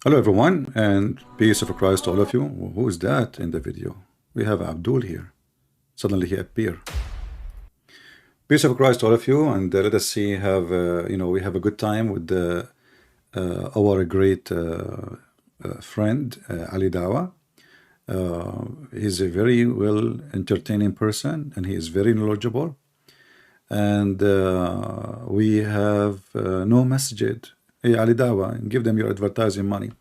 Hello everyone, and peace of Christ to all of you. Who is that in the video? We have Abdul here. Suddenly he appeared. Peace of Christ to all of you, and let us see, we have a good time with our great friend Ali Dawah. He's a very well entertaining person, and he is very knowledgeable. And we have no masjid. Hey, Ali Dawah, give them your advertising money.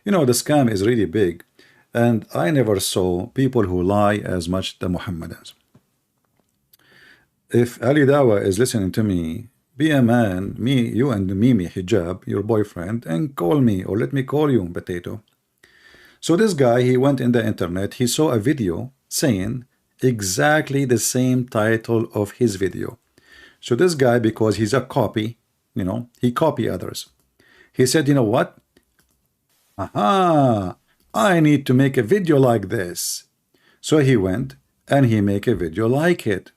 You know, the scam is really big, and I never saw people who lie as much the Muhammadans. If Ali Dawah is listening to me, be a man, you and Mimi Hijab, your boyfriend, and call me, or let me call you, Potato. So this guy, he went in the internet, he saw a video saying exactly the same title of his video. So this guy, because he's a copy, he copy others. He said, you know what? Aha, I need to make a video like this. So he went and he make a video like it.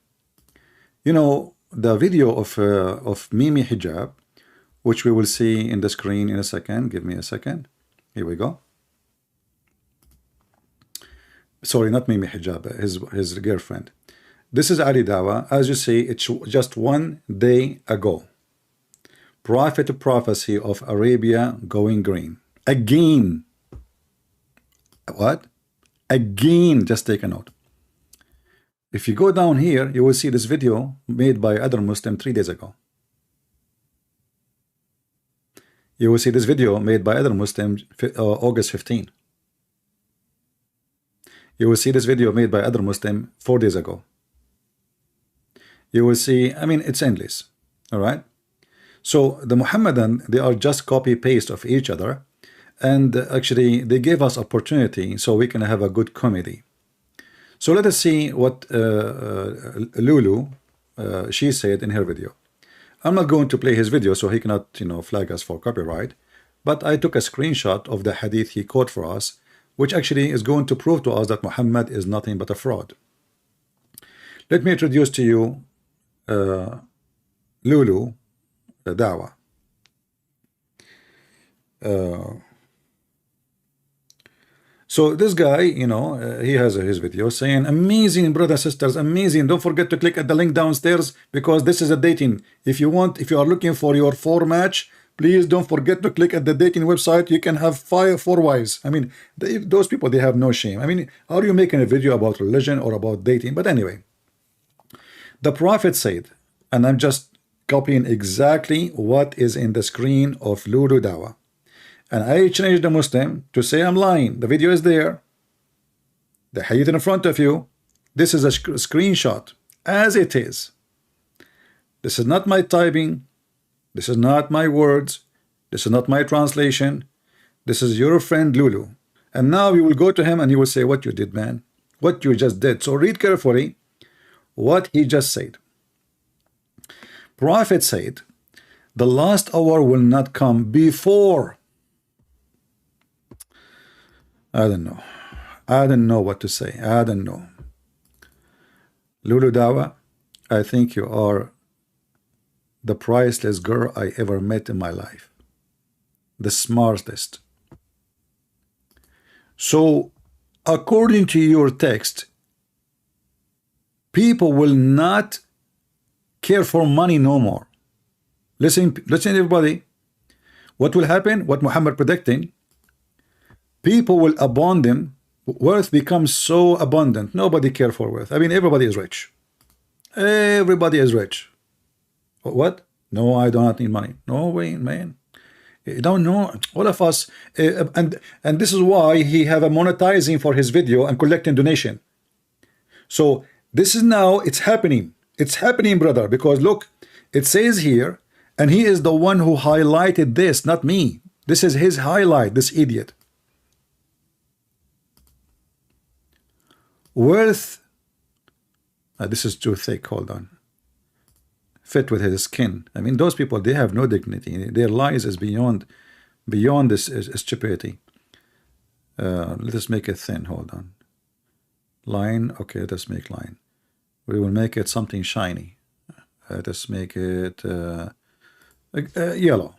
You know, the video of Mimi Hijab, which we will see in the screen in a second. Give me a second. Here we go. Sorry, not Mimi Hijab, his girlfriend. This is Ali Dawah. As you see, it's just one day ago. Prophecy of Arabia going green. Again. What? Again, just take a note. If you go down here, you will see this video made by other Muslim 3 days ago. You will see this video made by other Muslim August 15. You will see this video made by other Muslim 4 days ago. You will see, I mean, it's endless. All right. So the Muhammadan, they are just copy paste of each other, and actually they gave us opportunity so we can have a good comedy. So let us see what Lulu she said in her video. I'm not going to play his video, so he cannot flag us for copyright, but I took a screenshot of the hadith he quote for us, which actually is going to prove to us that Muhammad is nothing but a fraud. Let me introduce to you Lulu Dawah. So this guy, he has his video saying, amazing, brothers, sisters, amazing. Don't forget to click at the link downstairs, because this is a dating. If you are looking for your 4 match, please don't forget to click at the dating website. You can have 4 wives. I mean, those people, they have no shame. I mean, are you making a video about religion or about dating? But anyway, the Prophet said, and I'm just copying exactly what is in the screen of Lulu Dawah, and I changed the Muslim to say I'm lying. The video is there, the hadith in front of you. This is a screenshot as it is. This is not my typing. This is not my words. This is not my translation. This is your friend Lulu. And now you will go to him and you will say, what you did, man, what you just did. So read carefully what he just said. Prophet said, the last hour will not come before. I don't know. I don't know what to say. I don't know. Lulu Dawah, I think you are the priceless girl I ever met in my life. The smartest. So, according to your text, people will not care for money no more. Listen everybody. What will happen? What Muhammad predicting? People will abandon. Wealth becomes so abundant. Nobody care for wealth. I mean, everybody is rich. Everybody is rich. What? No, I do not need money. No way, man. You don't know. All of us, and this is why he have a monetizing for his video and collecting donation. So this is now, it's happening. It's happening, brother, because look, it says here, and he is the one who highlighted this, not me. This is his highlight, this idiot. Worth, this is too thick, hold on. Fit with his skin. I mean, those people, they have no dignity. Their lies is beyond this stupidity. Let us make it thin, hold on. Line, okay, let's make line. We will make it something shiny. Let's make it yellow.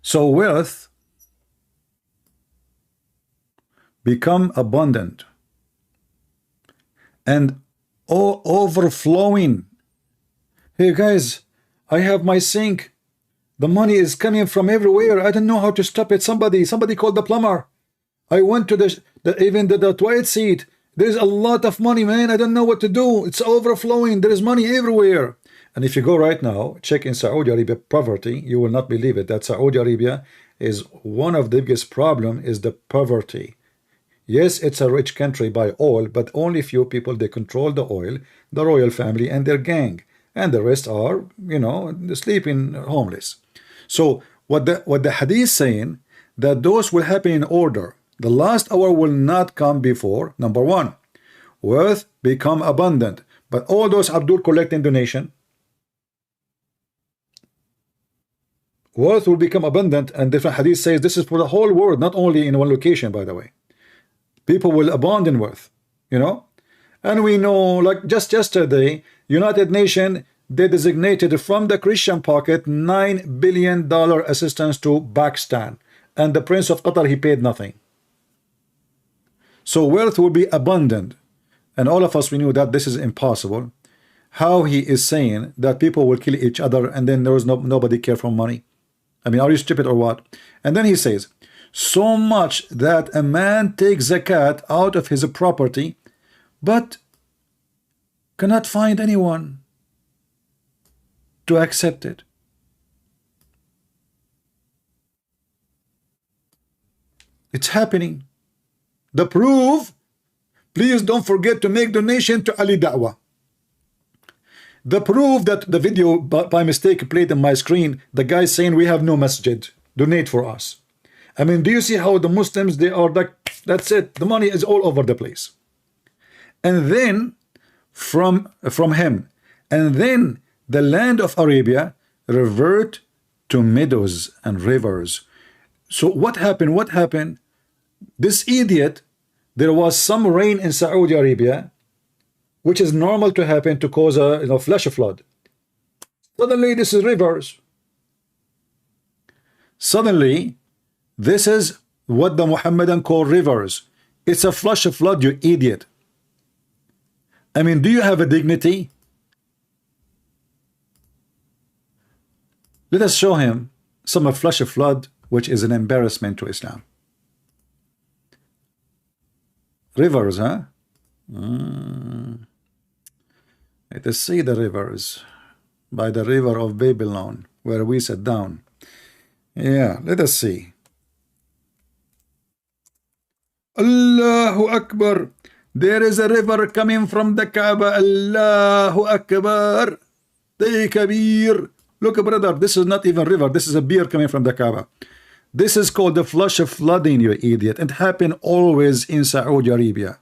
So wealth become abundant and overflowing. Hey guys, I have my sink. The money is coming from everywhere. I don't know how to stop it. Somebody called the plumber. I went to even the toilet seat. There's a lot of money, man. I don't know what to do. It's overflowing. There is money everywhere. And if you go right now, check in Saudi Arabia poverty, you will not believe it, that Saudi Arabia is one of the biggest problem is the poverty. Yes, it's a rich country by oil, but only few people, they control the oil, the royal family and their gang. And the rest are, sleeping homeless. So what the hadith saying, that those will happen in order. The last hour will not come before, number one, wealth become abundant. But all those Abdul collecting donation, wealth will become abundant, and different hadith says this is for the whole world, not only in one location, by the way. People will abandon wealth, and we know, like just yesterday, United Nations, they designated from the Christian pocket $9 billion assistance to Pakistan, and the Prince of Qatar, he paid nothing. So wealth will be abundant, and all of us, we knew that this is impossible. How he is saying that people will kill each other and then there is nobody care for money? I mean, are you stupid or what? And then he says, so much that a man takes zakat out of his property, but cannot find anyone to accept it. It's happening. The proof, please don't forget to make donation to Ali Dawah. The proof that the video by mistake played on my screen, the guy saying we have no masjid, donate for us. I mean, do you see how the Muslims, they are like, that's it, the money is all over the place. And then from him, and then the land of Arabia revert to meadows and rivers. So what happened? What happened? This idiot, there was some rain in Saudi Arabia, which is normal to happen to cause a flash flood. Suddenly this is rivers. Suddenly this is what the Muhammadan call rivers. It's a flash flood, you idiot. I mean, do you have a dignity? Let us show him some flash flood, which is an embarrassment to Islam. Rivers, huh? Let us see the rivers. By the river of Babylon, where we sat down. Yeah, let us see. Allahu Akbar. There is a river coming from the Kaaba. Allahu Akbar. Kabir. Look, brother, this is not even river. This is a beer coming from the Kaaba. This is called the flush of flooding, you idiot. It happened always in Saudi Arabia.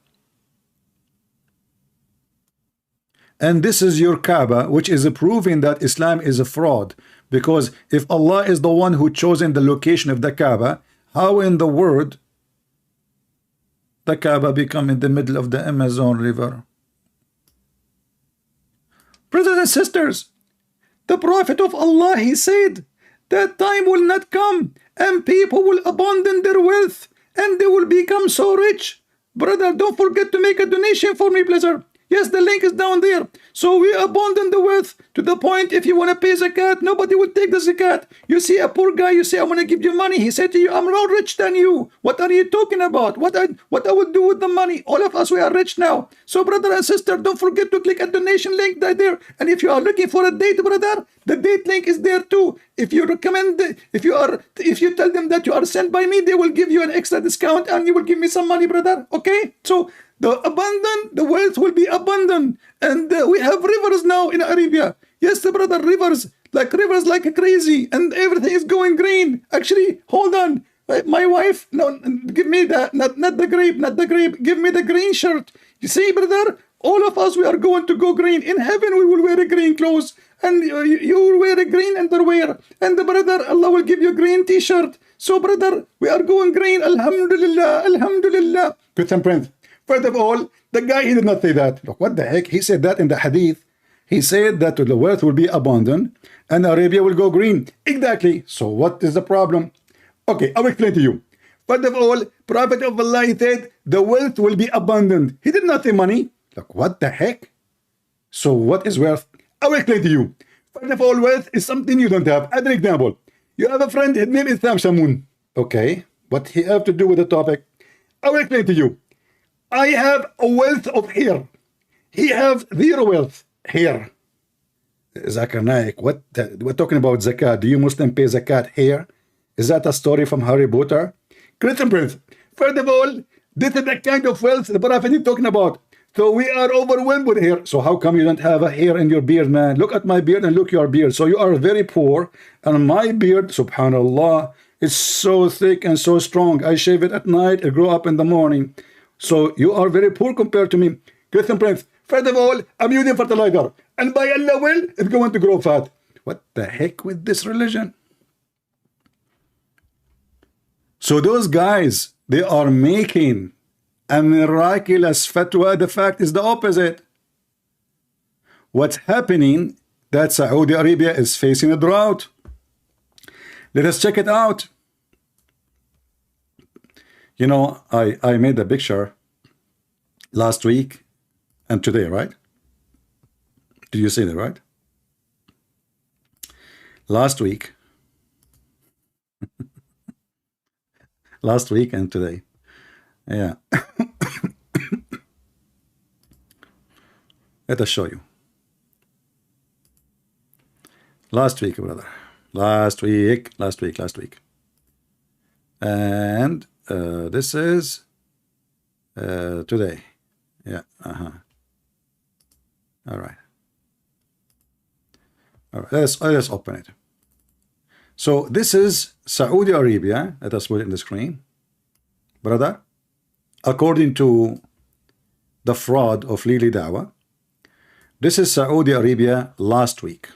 And this is your Kaaba, which is proving that Islam is a fraud. Because if Allah is the one who chosen the location of the Kaaba, how in the world the Kaaba become in the middle of the Amazon River? Brothers and sisters, the Prophet of Allah, he said, that time will not come and people will abandon their wealth and they will become so rich. Brother, don't forget to make a donation for me, pleasure. Yes, the link is down there. So we abandon the wealth to the point if you want to pay zakat, nobody will take the zakat. You see a poor guy, you say, I want to give you money. He said to you, I'm more rich than you. What are you talking about? What I would do with the money? All of us, we are rich now. So brother and sister, don't forget to click a donation link there. And if you are looking for a date, brother, the date link is there too. If you recommend, if you tell them that you are sent by me, they will give you an extra discount and you will give me some money, brother. Okay? So the wealth will be abundant, and we have rivers now in Arabia. Yes, brother, rivers like crazy, and everything is going green. Actually, hold on, my wife, no, give me that, not the grape, give me the green shirt. You see, brother, all of us, we are going to go green. In heaven, we will wear a green clothes, and you will wear a green underwear, and the brother, Allah will give you a green t-shirt. So, brother, we are going green. Alhamdulillah, alhamdulillah. Christian Prince. First of all, the guy, he did not say that. Look, what the heck? He said that in the hadith. He said that the wealth will be abundant and Arabia will go green. Exactly. So what is the problem? Okay, I'll explain to you. First of all, Prophet of Allah said the wealth will be abundant. He did not say money. Like, what the heck? So what is wealth? I will explain to you. First of all, wealth is something you don't have. As an example, you have a friend, his name is Sam Shamoun. Okay, what he have to do with the topic? I will explain to you. I have a wealth of hair. He have zero wealth hair. Zakir Naik, what? We're talking about zakat. Do you Muslim pay zakat here? Is that a story from Harry Potter? Christian Prince, first of all, this is the kind of wealth the Prophet is talking about. So we are overwhelmed with hair. So how come you don't have a hair in your beard, man? Look at my beard and look your beard. So you are very poor. And my beard, subhanallah, is so thick and so strong. I shave it at night. It grow up in the morning. So you are very poor compared to me. Christian Prince, first of all, I'm using fertilizer. And by Allah will, it's going to grow fat. What the heck with this religion? So those guys, they are making a miraculous fatwa. The fact is the opposite. What's happening, that Saudi Arabia is facing a drought. Let us check it out. You know, I made a picture last week and today, right? Did you see that, right? Last week. Last week and today. Yeah. Let us show you. Last week, brother. Last week. And this is today. Yeah. All right. Let's open it. So this is Saudi Arabia. Let us put it in the screen, brother. According to the fraud of Lili Dawah, this is Saudi Arabia last week.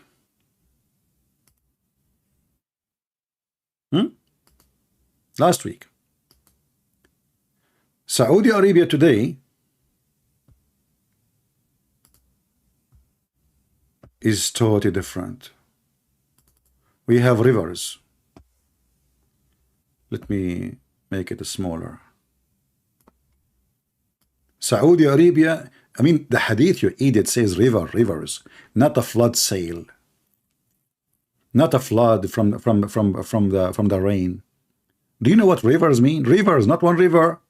Last week. Saudi Arabia today is totally different. We have rivers. Let me make it smaller. Saudi Arabia, I mean, the hadith you eat, it says rivers, not a flood sail, not a flood from the rain. Do you know what rivers mean? Rivers, not one river.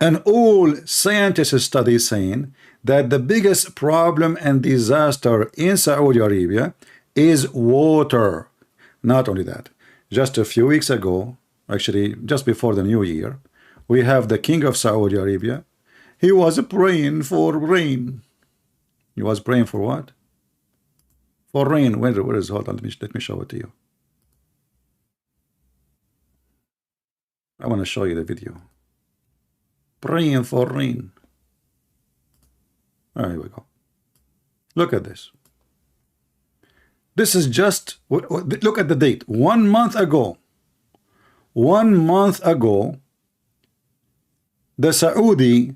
And all scientists study saying that the biggest problem and disaster in Saudi Arabia is water. Not only that, just a few weeks ago, actually just before the new year, we have the king of Saudi Arabia. He was praying for rain. He was praying for what? For rain. Where is, hold on, let me show it to you. I want to show you the video. Praying for rain. Here we go. Look at this. This is just, look at the date. 1 month ago. 1 month ago, the Saudi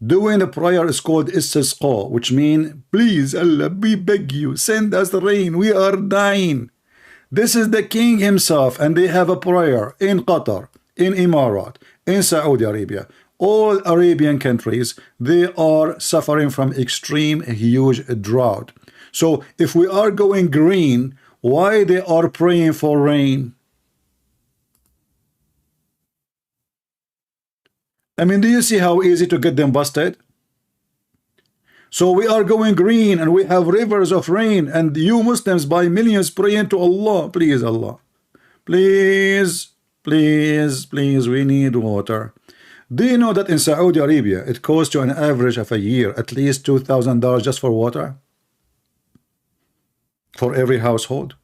doing a prayer is called Istisqa, which means, please Allah, we beg you, send us rain. We are dying. This is the king himself, and they have a prayer in Qatar, in Emirat, in Saudi Arabia. All Arabian countries, they are suffering from extreme huge drought. So if we are going green, why they are praying for rain? I mean, do you see how easy to get them busted? So we are going green and we have rivers of rain, and you Muslims by millions praying to Allah. Please, Allah, please, please, please, we need water. Do you know that in Saudi Arabia it costs you an average of a year at least $2,000 just for water? For every household?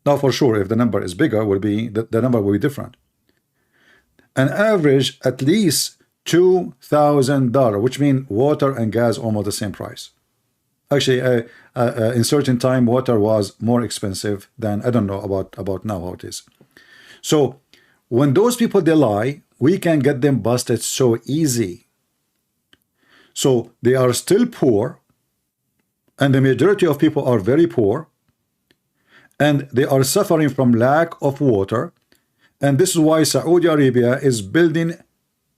Now for sure, if the number is bigger, will be the number will be different. An average at least $2,000, which means water and gas almost the same price. Actually, in certain time water was more expensive than, I don't know about now how it is. So when those people they lie, we can get them busted so easy. So they are still poor, and the majority of people are very poor, and they are suffering from lack of water. And this is why Saudi Arabia is building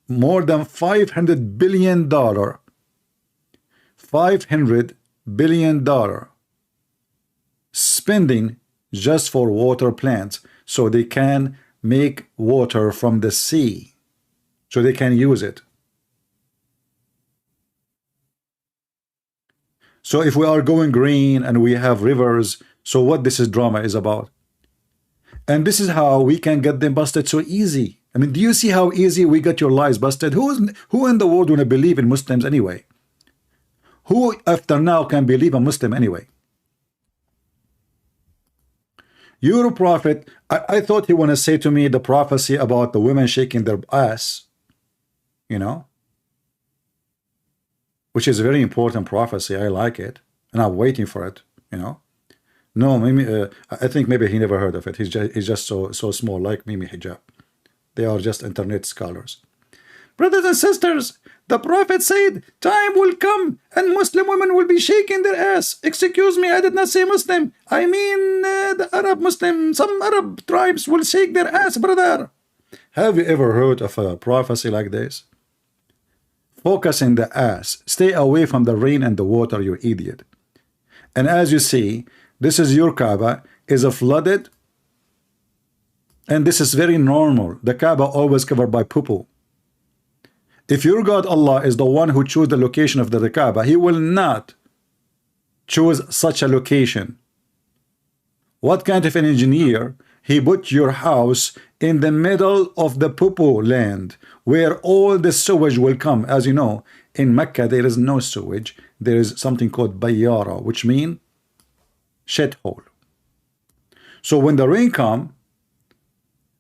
more than $500 billion, $500 billion spending just for water plants, so they can make water from the sea, so they can use it. So if we are going green and we have rivers, so what this is drama is about. And this is how we can get them busted so easy. I mean, do you see how easy we got your lies busted? Who in the world want to believe in Muslims anyway? Who after now can believe a Muslim anyway? Your prophet, I thought he want to say to me the prophecy about the women shaking their ass, you know, which is a very important prophecy. I like it, and I'm waiting for it, you know. No, Mimi, I think maybe he never heard of it. He's just so small, like Mimi Hijab. They are just internet scholars. Brothers and sisters, the prophet said, time will come and Muslim women will be shaking their ass. Excuse me, I did not say Muslim. I mean the Arab Muslim. Some Arab tribes will shake their ass, brother. Have you ever heard of a prophecy like this? Focus in the ass. Stay away from the rain and the water, you idiot. And as you see, this is your Kaaba, is a flooded, and this is very normal. The Kaaba always covered by poo-poo. If your God Allah is the one who chose the location of the Kaaba, he will not choose such a location. What kind of an engineer? He put your house in the middle of the poo-poo land, where all the sewage will come. As you know, in Mecca there is no sewage. There is something called bayyara, which means shithole. So when the rain come,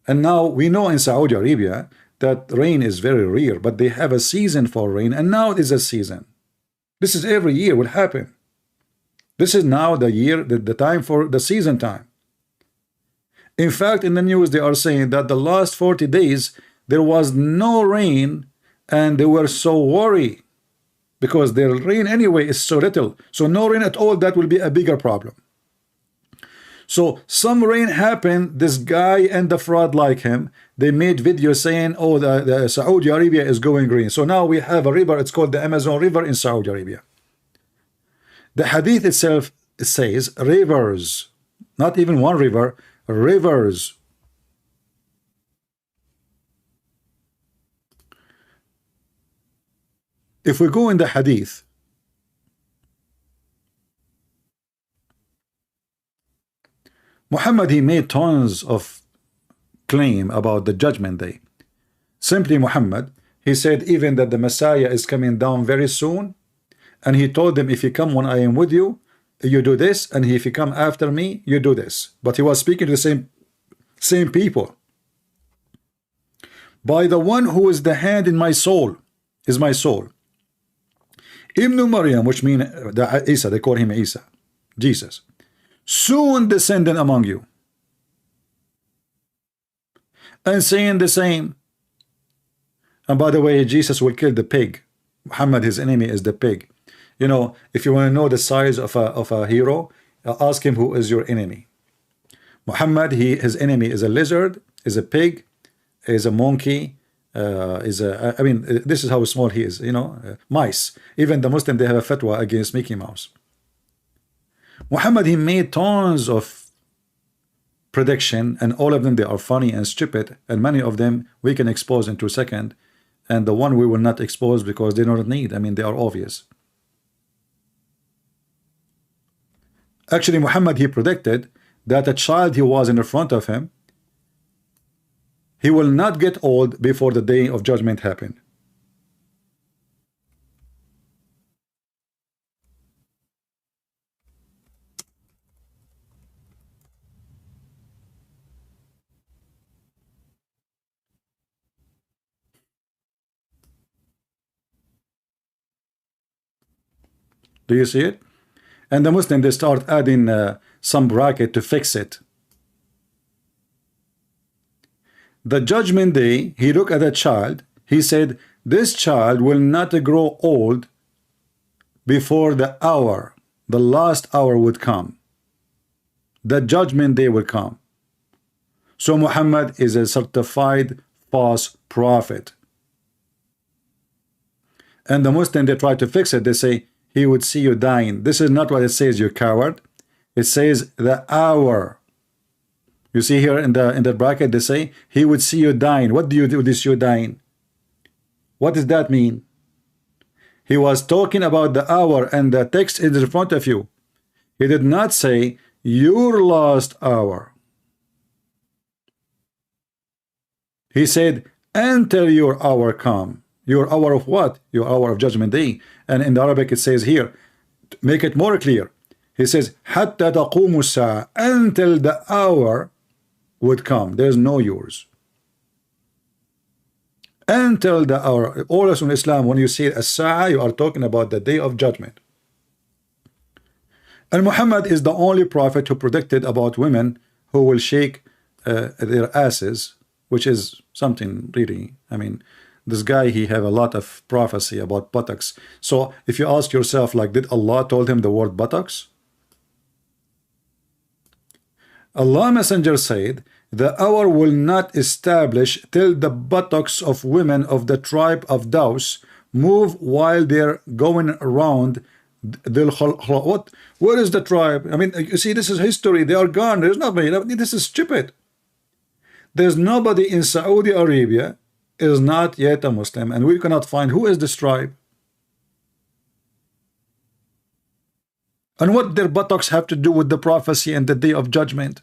and now we know in Saudi Arabia that rain is very rare, but they have a season for rain, and now it is a season. This is every year will happen. This is now the year, the time for the season time. In fact, in the news they are saying that the last 40 days there was no rain, and they were so worried because their rain anyway is so little. So no rain at all, that will be a bigger problem. So some rain happened. This guy and the fraud like him, they made videos saying, oh, the Saudi Arabia is going green. So now we have a river, it's called the Amazon River in Saudi Arabia. The hadith itself says rivers, not even one river, rivers. If we go in the hadith, Muhammad, he made tons of claim about the judgment day. Simply Muhammad, he said even that the Messiah is coming down very soon, and he told them, if you come when I am with you, you do this, and if you come after me, you do this. But he was speaking to the same people. By the one who is the hand in my soul, is my soul. Ibn Maryam, which means Isa, they call him Isa, Jesus, soon descending among you, and saying the same. And by the way, Jesus will kill the pig. Muhammad, his enemy is the pig. You know, if you want to know the size of a hero, ask him who is your enemy. Muhammad, his enemy is a lizard, is a pig, is a monkey, I mean, this is how small he is, you know, mice. Even the Muslim, they have a fatwa against Mickey Mouse. Muhammad, he made tons of prediction, and all of them, they are funny and stupid, and many of them we can expose in 2 seconds, and the one we will not expose because they don't need, I mean, they are obvious. Actually, Muhammad, he predicted that a child he was in front of him, he will not get old before the day of judgment happened. Do you see it? And the Muslim, they start adding some bracket to fix it. The judgment day, he looked at a child, he said, this child will not grow old before the hour, the last hour would come. the judgment day will come. So Muhammad is a certified false prophet. And the Muslim, they try to fix it. They say he would see you dying. This is not what it says, you coward. It says the hour. You see here in the bracket, they say he would see you dying. What do you do with you dying? What does that mean? He was talking about the hour, and the text is in front of you. He did not say your last hour. He said until your hour come. Your hour of what? Your hour of judgment day. And in the Arabic it says here, make it more clear. He says حتى تقوم الساعة, until the hour would come. There's no yours. Until the hour. Always in Islam, when you say as-sa'a, you are talking about the day of judgment. And Muhammad is the only prophet who predicted about women who will shake their asses, which is something really, I mean, this guy, he have a lot of prophecy about buttocks. So if you ask yourself, like, did Allah told him the word buttocks? Allah Messenger said, the hour will not establish till the buttocks of women of the tribe of Dawah move while they're going around. What? Where is the tribe? I mean, you see, this is history. They are gone. There's nobody. This is stupid. There's nobody in Saudi Arabia is not yet a Muslim, and we cannot find who is this tribe. And what their buttocks have to do with the prophecy and the day of judgment?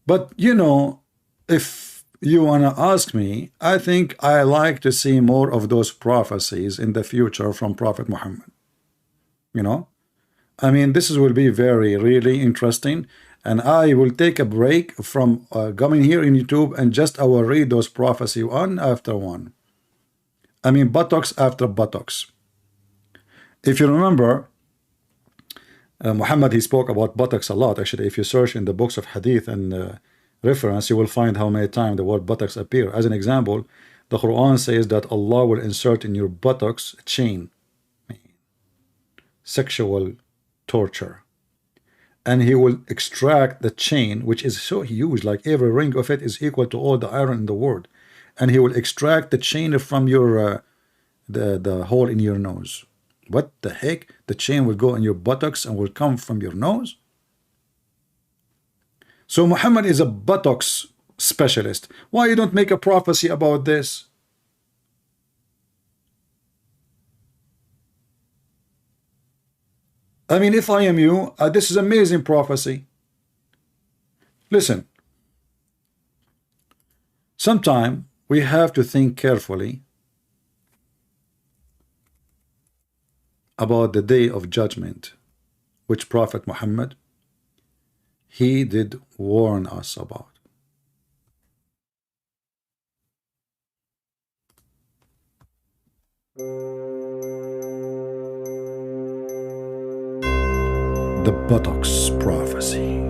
But you know, if you want to ask me, I think I like to see more of those prophecies in the future from Prophet Muhammad. You know, I mean, this will be very, really interesting. And I will take a break from coming here in YouTube, and just I will read those prophecies one after one. I mean, buttocks after buttocks. If you remember, Muhammad, he spoke about buttocks a lot. Actually, if you search in the books of hadith and reference, you will find how many times the word buttocks appear. As an example, the Quran says that Allah will insert in your buttocks a chain. Sexual torture. And he will extract the chain, which is so huge, like every ring of it is equal to all the iron in the world. And he will extract the chain from your the hole in your nose. What the heck? The chain will go in your buttocks and will come from your nose? So Muhammad is a buttocks specialist. Why you don't make a prophecy about this? I mean, if I am you, this is amazing prophecy. Listen, sometime we have to think carefully about the day of judgment, which Prophet Muhammad, he did warn us about. The buttocks prophecy.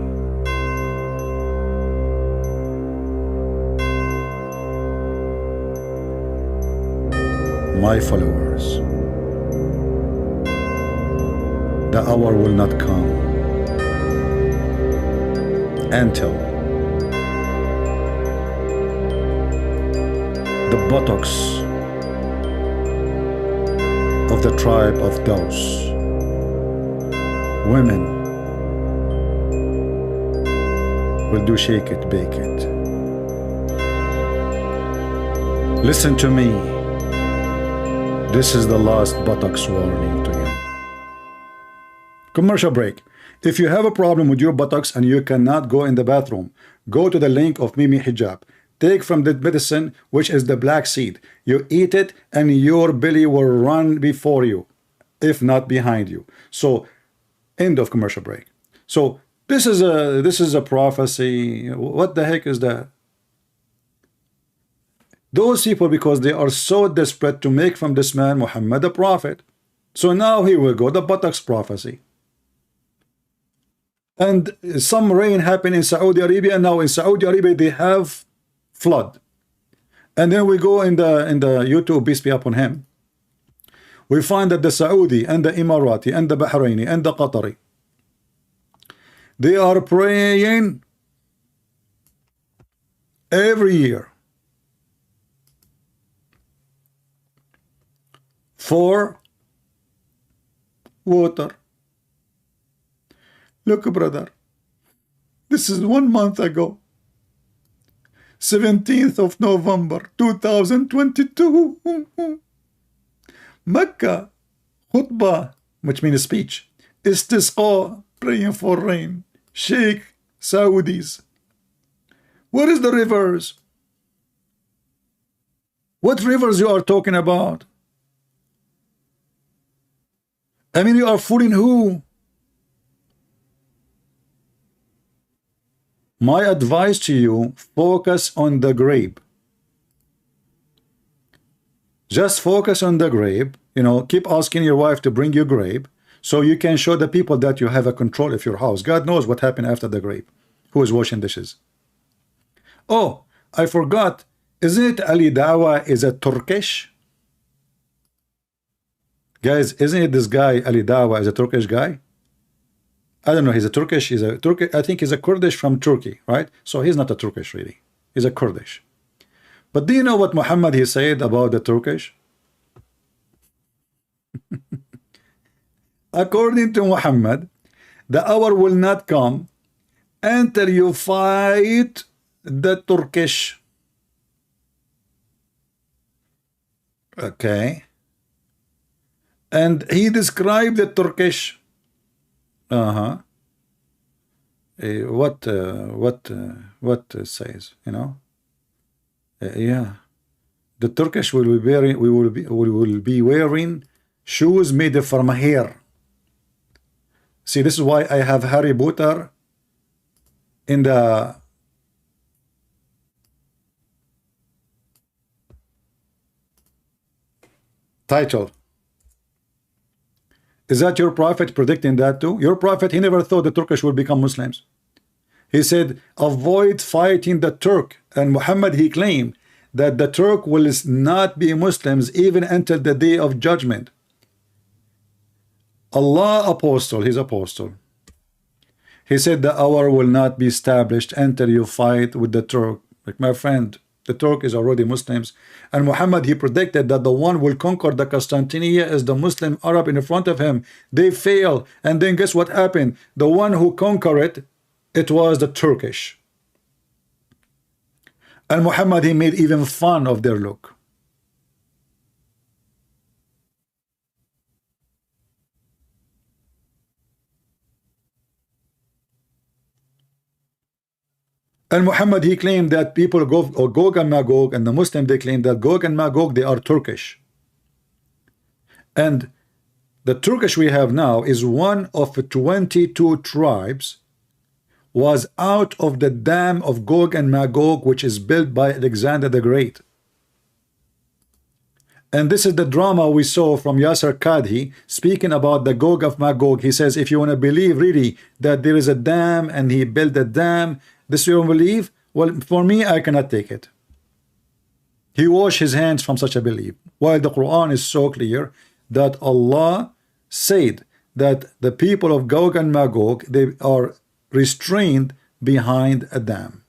My followers, the hour will not come until the buttocks of the tribe of Dawah, women, will do shake it, bake it. Listen to me. This is the last buttocks warning to you. Commercial break. If you have a problem with your buttocks and you cannot go in the bathroom, go to the link of Mimi Hijab. Take from the medicine, which is the black seed. You eat it and your belly will run before you, if not behind you. So, end of commercial break. So this is a prophecy. What the heck is that? Those people, because they are so desperate to make from this man Muhammad a prophet. So now he will go the buttocks prophecy. And some rain happened in Saudi Arabia, and now in Saudi Arabia they have flood. And then we go in the YouTube, peace be upon him, we find that the Saudi and the Emirati and the Bahraini and the Qatari, they are praying every year for water. Look, brother, this is 1 month ago, 17th of November 2022. Mecca khutbah, which means speech. Istisqa, praying for rain. Sheikh Saudis. Where is the rivers? What rivers you are talking about? I mean, you are fooling who? My advice to you, focus on the grape. Just focus on the grape. You know, keep asking your wife to bring you grape so you can show the people that you have a control of your house. God knows what happened after the grape. Who is washing dishes? Oh, I forgot. Isn't it Ali Dawah is a Turkish? Guys, isn't it this guy Ali Dawah is a Turkish guy? I don't know, he's a Turkish, I think he's a Kurdish from Turkey, right? So he's not a Turkish really. He's a Kurdish. But do you know what Muhammad he said about the Turkish? According to Muhammad, the hour will not come until you fight the Turkish. Okay. And he described the Turkish. What says, you know? Yeah, the Turkish will be wearing, we will be wearing shoes made from hair. See, this is why I have Harry Potter in the title. Is that your prophet predicting that too? Your prophet, he never thought the Turkish would become Muslims. He said, avoid fighting the Turk. And Muhammad, he claimed that the Turk will not be Muslims even until the day of judgment. Allah apostle, his apostle. He said the hour will not be established until you fight with the Turk. Like my friend, the Turk is already Muslims. And Muhammad, he predicted that the one will conquer the Constantinople is the Muslim Arab in front of him. They fail. And then guess what happened? The one who conquered it was the Turkish. And Muhammad, he made even fun of their look. And Muhammad, he claimed that people go, or Gog and Magog, and the Muslim, they claim that Gog and Magog, they are Turkish. And the Turkish we have now is one of 22 tribes was out of the dam of Gog and Magog, which is built by Alexander the Great. And this is the drama we saw from Yasser Kadhi speaking about the Gog of Magog. He says, if you want to believe really that there is a dam and he built a dam, this you don't believe? Well, for me, I cannot take it. He washed his hands from such a belief. While the Quran is so clear that Allah said that the people of Gog and Magog, they are restrained behind a dam.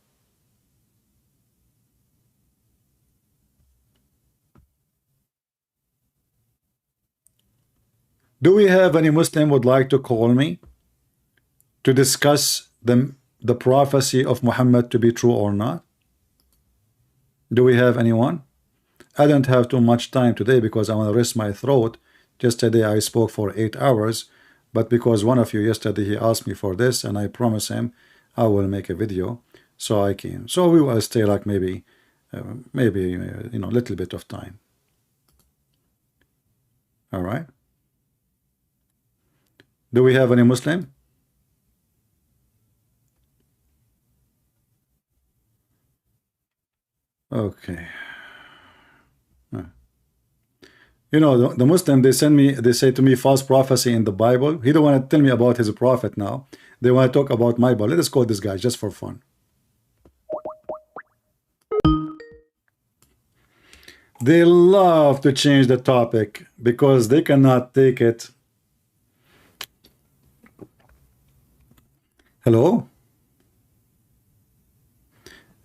Do we have any Muslim would like to call me to discuss the prophecy of Muhammad to be true or not? Do we have anyone? I don't have too much time today because I want to rest my throat. Yesterday I spoke for 8 hours, but because one of you yesterday he asked me for this, and I promise him I will make a video, so I can. So we will stay like maybe you know, a little bit of time. All right. Do we have any Muslim? Okay. You know, the Muslim, they say to me false prophecy in the Bible. He don't want to tell me about his prophet now. They want to talk about my Bible. Let us call this guy just for fun. They love to change the topic because they cannot take it. Hello?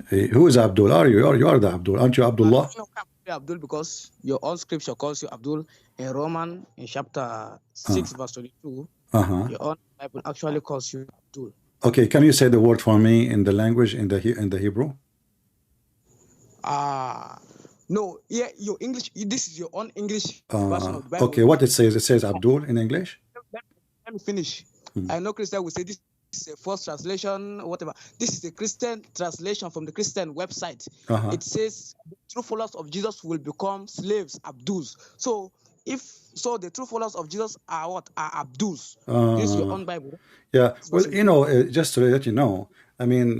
Hey, who is Abdul? Are you? You are the Abdul. Aren't you Abdullah? You can't be Abdul because your own scripture calls you Abdul. In Roman, in chapter 6, verse 22, Uh-huh. your own Bible actually calls you Abdul. Okay, can you say the word for me in the language, in the Hebrew? No, yeah, your English, this is your own English version of the Bible. Okay, what it says? It says Abdul in English? Let me finish. I know Christian will say this is a false translation, or whatever. This is a Christian translation from the Christian website. It says the true followers of Jesus will become slaves, abduls. So the true followers of Jesus are what? Are abduls. This is your own Bible. Yeah, well, you know, just to let you know, I mean,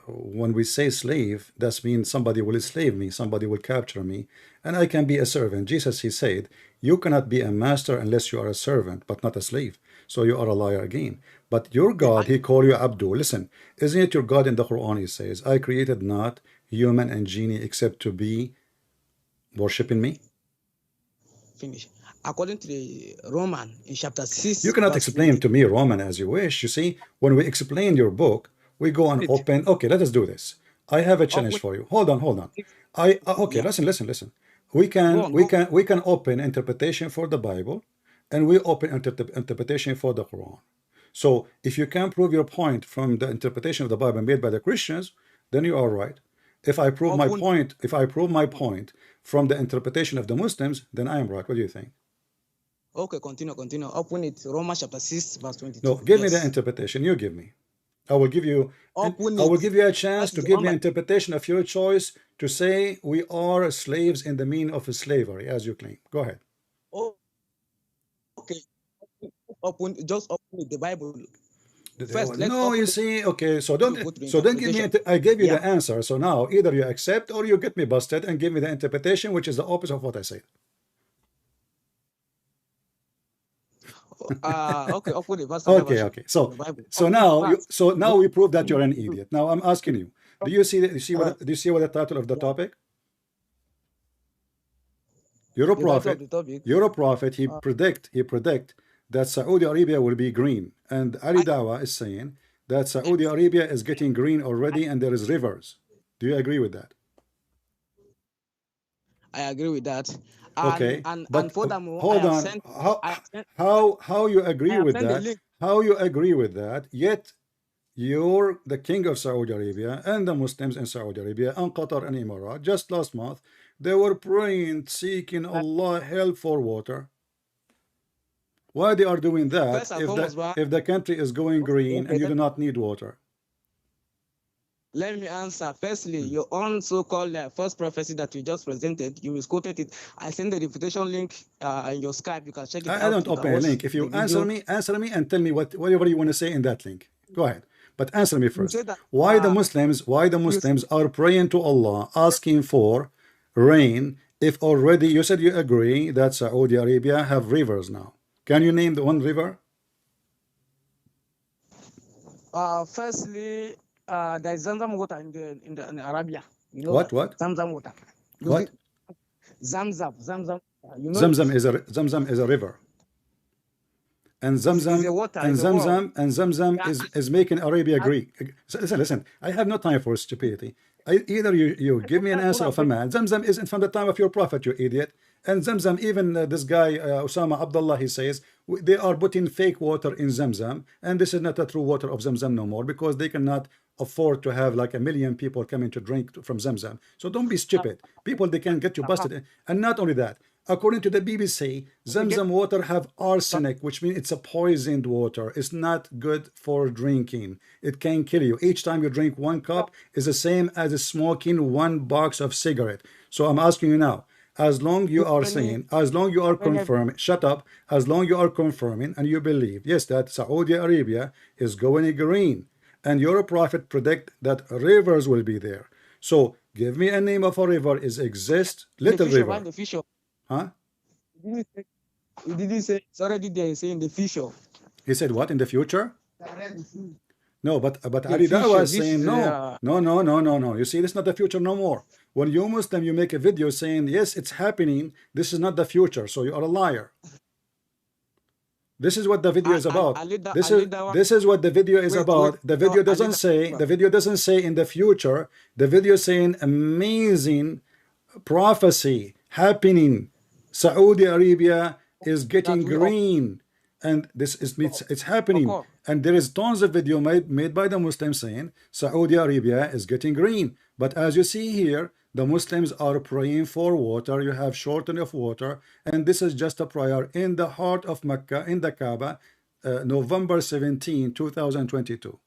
when we say slave, that means somebody will slave me, somebody will capture me, and I can be a servant. Jesus, he said, you cannot be a master unless you are a servant, but not a slave. So you are a liar again. But your God, he called you Abdul. Listen, isn't it your God in the Quran? He says, I created not human and genie except to be worshiping me. Finish. According to the Roman in chapter 6. You cannot explain to me Roman as you wish. You see, when we explain your book, we go and open. Okay, let us do this. I have a challenge for you. Hold on, hold on. Okay, listen. We can open interpretation for the Bible, and we open interpretation for the Quran. So if you can prove your point from the interpretation of the Bible made by the Christians, then you are right. If I prove my point from the interpretation of the Muslims, then I am right. What do you think? Okay, continue. Open it. Romans chapter 6, verse 22. No, give me the interpretation. You give me. I will give you a chance to give me interpretation of your choice to say we are slaves in the meaning of slavery, as you claim. Go ahead. Okay. Just open the Bible. First, no, you see, okay, so don't give me. I gave you the answer. So now either you accept or you get me busted and give me the interpretation, which is the opposite of what I said. Okay, open the verse. Okay. So now we prove that you're an idiot. Now I'm asking you, do you see what the title of the topic? You're a prophet. He predict that Saudi Arabia will be green, and Ali Dawah is saying that Saudi Arabia is getting green already, and there is rivers. Do you agree with that? I agree with that. Okay, and furthermore, hold on. How you agree with that? How you agree with that? Yet you're the king of Saudi Arabia and the Muslims in Saudi Arabia and Qatar and Emirat. Just last month, they were praying, seeking Allah help for water. Why they are doing that if the country is going green and you do not need water? Let me answer. Firstly, your own so-called first prophecy that you just presented, you misquoted it. I sent the invitation link in your Skype. You can check it out. I don't open a link. If you answer me and tell me whatever you want to say in that link. Go ahead. But answer me first. Why the Muslims are praying to Allah, asking for rain, if already you said you agree that Saudi Arabia have rivers now? Can you name the one river? Firstly, there is Zamzam water in Arabia. You know what? Zamzam water. What? Zamzam. You know Zamzam is a river. And Zamzam is making Arabia green. Listen. I have no time for stupidity. Either you give me an answer of a man. Zamzam isn't from the time of your prophet, you idiot. And Zamzam, even this guy Osama Abdullah, he says they are putting fake water in Zamzam, and this is not a true water of Zamzam no more, because they cannot afford to have like 1 million people coming to drink from Zamzam. So don't be stupid. People, they can get you busted. And not only that, according to the BBC, Zamzam water have arsenic, which means it's a poisoned water. It's not good for drinking. It can kill you. Each time you drink 1 cup is the same as smoking 1 box of cigarette. So I'm asking you now, as long you are saying, as long you are confirming, shut up, as long you are confirming and you believe, yes, that Saudi Arabia is going green, and your prophet predict that rivers will be there. So give me a name of a river is exist, little river. Huh? He didn't say it's already there. He's saying the future. He said what, in the future? No, but Ali Dawah is saying no. You see, this is not the future no more. when you Muslim, you make a video saying, yes, it's happening, this is not the future, so you are a liar. This is what the video is about. This is what the video is about. The video doesn't say in the future. The video is saying amazing prophecy happening. Saudi Arabia is getting green, and this is it's happening. And there is tons of video made by the Muslims saying Saudi Arabia is getting green. But as you see here, the Muslims are praying for water. You have shortage of water, and this is just a prayer in the heart of Mecca, in the Kaaba, November 17, 2022.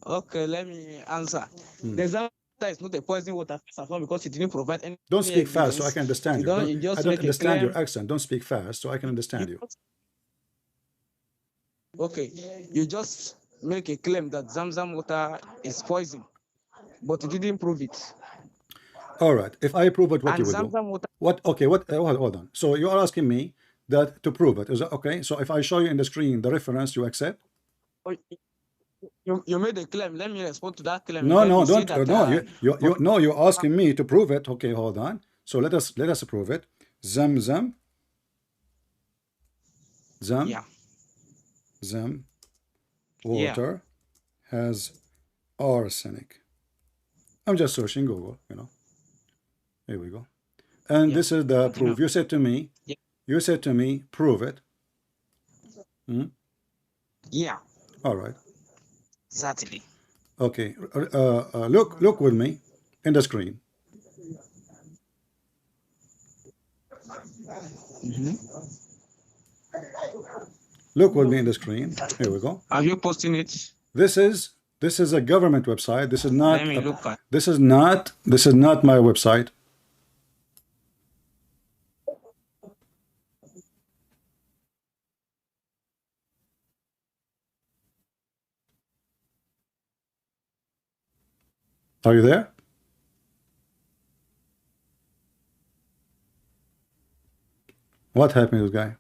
Okay, let me answer. The Zamzam is not a poison water, first of all, because it didn't provide any. Don't speak fast so I can understand you. I don't understand your claim. accent. Don't speak fast so I can understand you. Okay, you just make a claim that Zamzam water is poison, but you didn't prove it. All right. If I prove it, what And you will Zamzam do? water. What? Okay. What? Hold on. So you are asking me that to prove it. Is that okay? So if I show you in the screen the reference, you accept? You made a claim. Let me respond to that claim. No, no, don't. No, you're asking me to prove it. Okay, hold on. So let us prove it. Zamzam. Yeah. Zam water has arsenic. I'm just searching Google, you know. Here we go. And this is the proof. You said to me, prove it. Yeah. All right. Exactly. Okay. Look with me in the screen. Look with me in the screen. Here we go. Are you posting it? This is a government website. This is not. Let me look at. This is not my website. Are you there? What happened to this guy?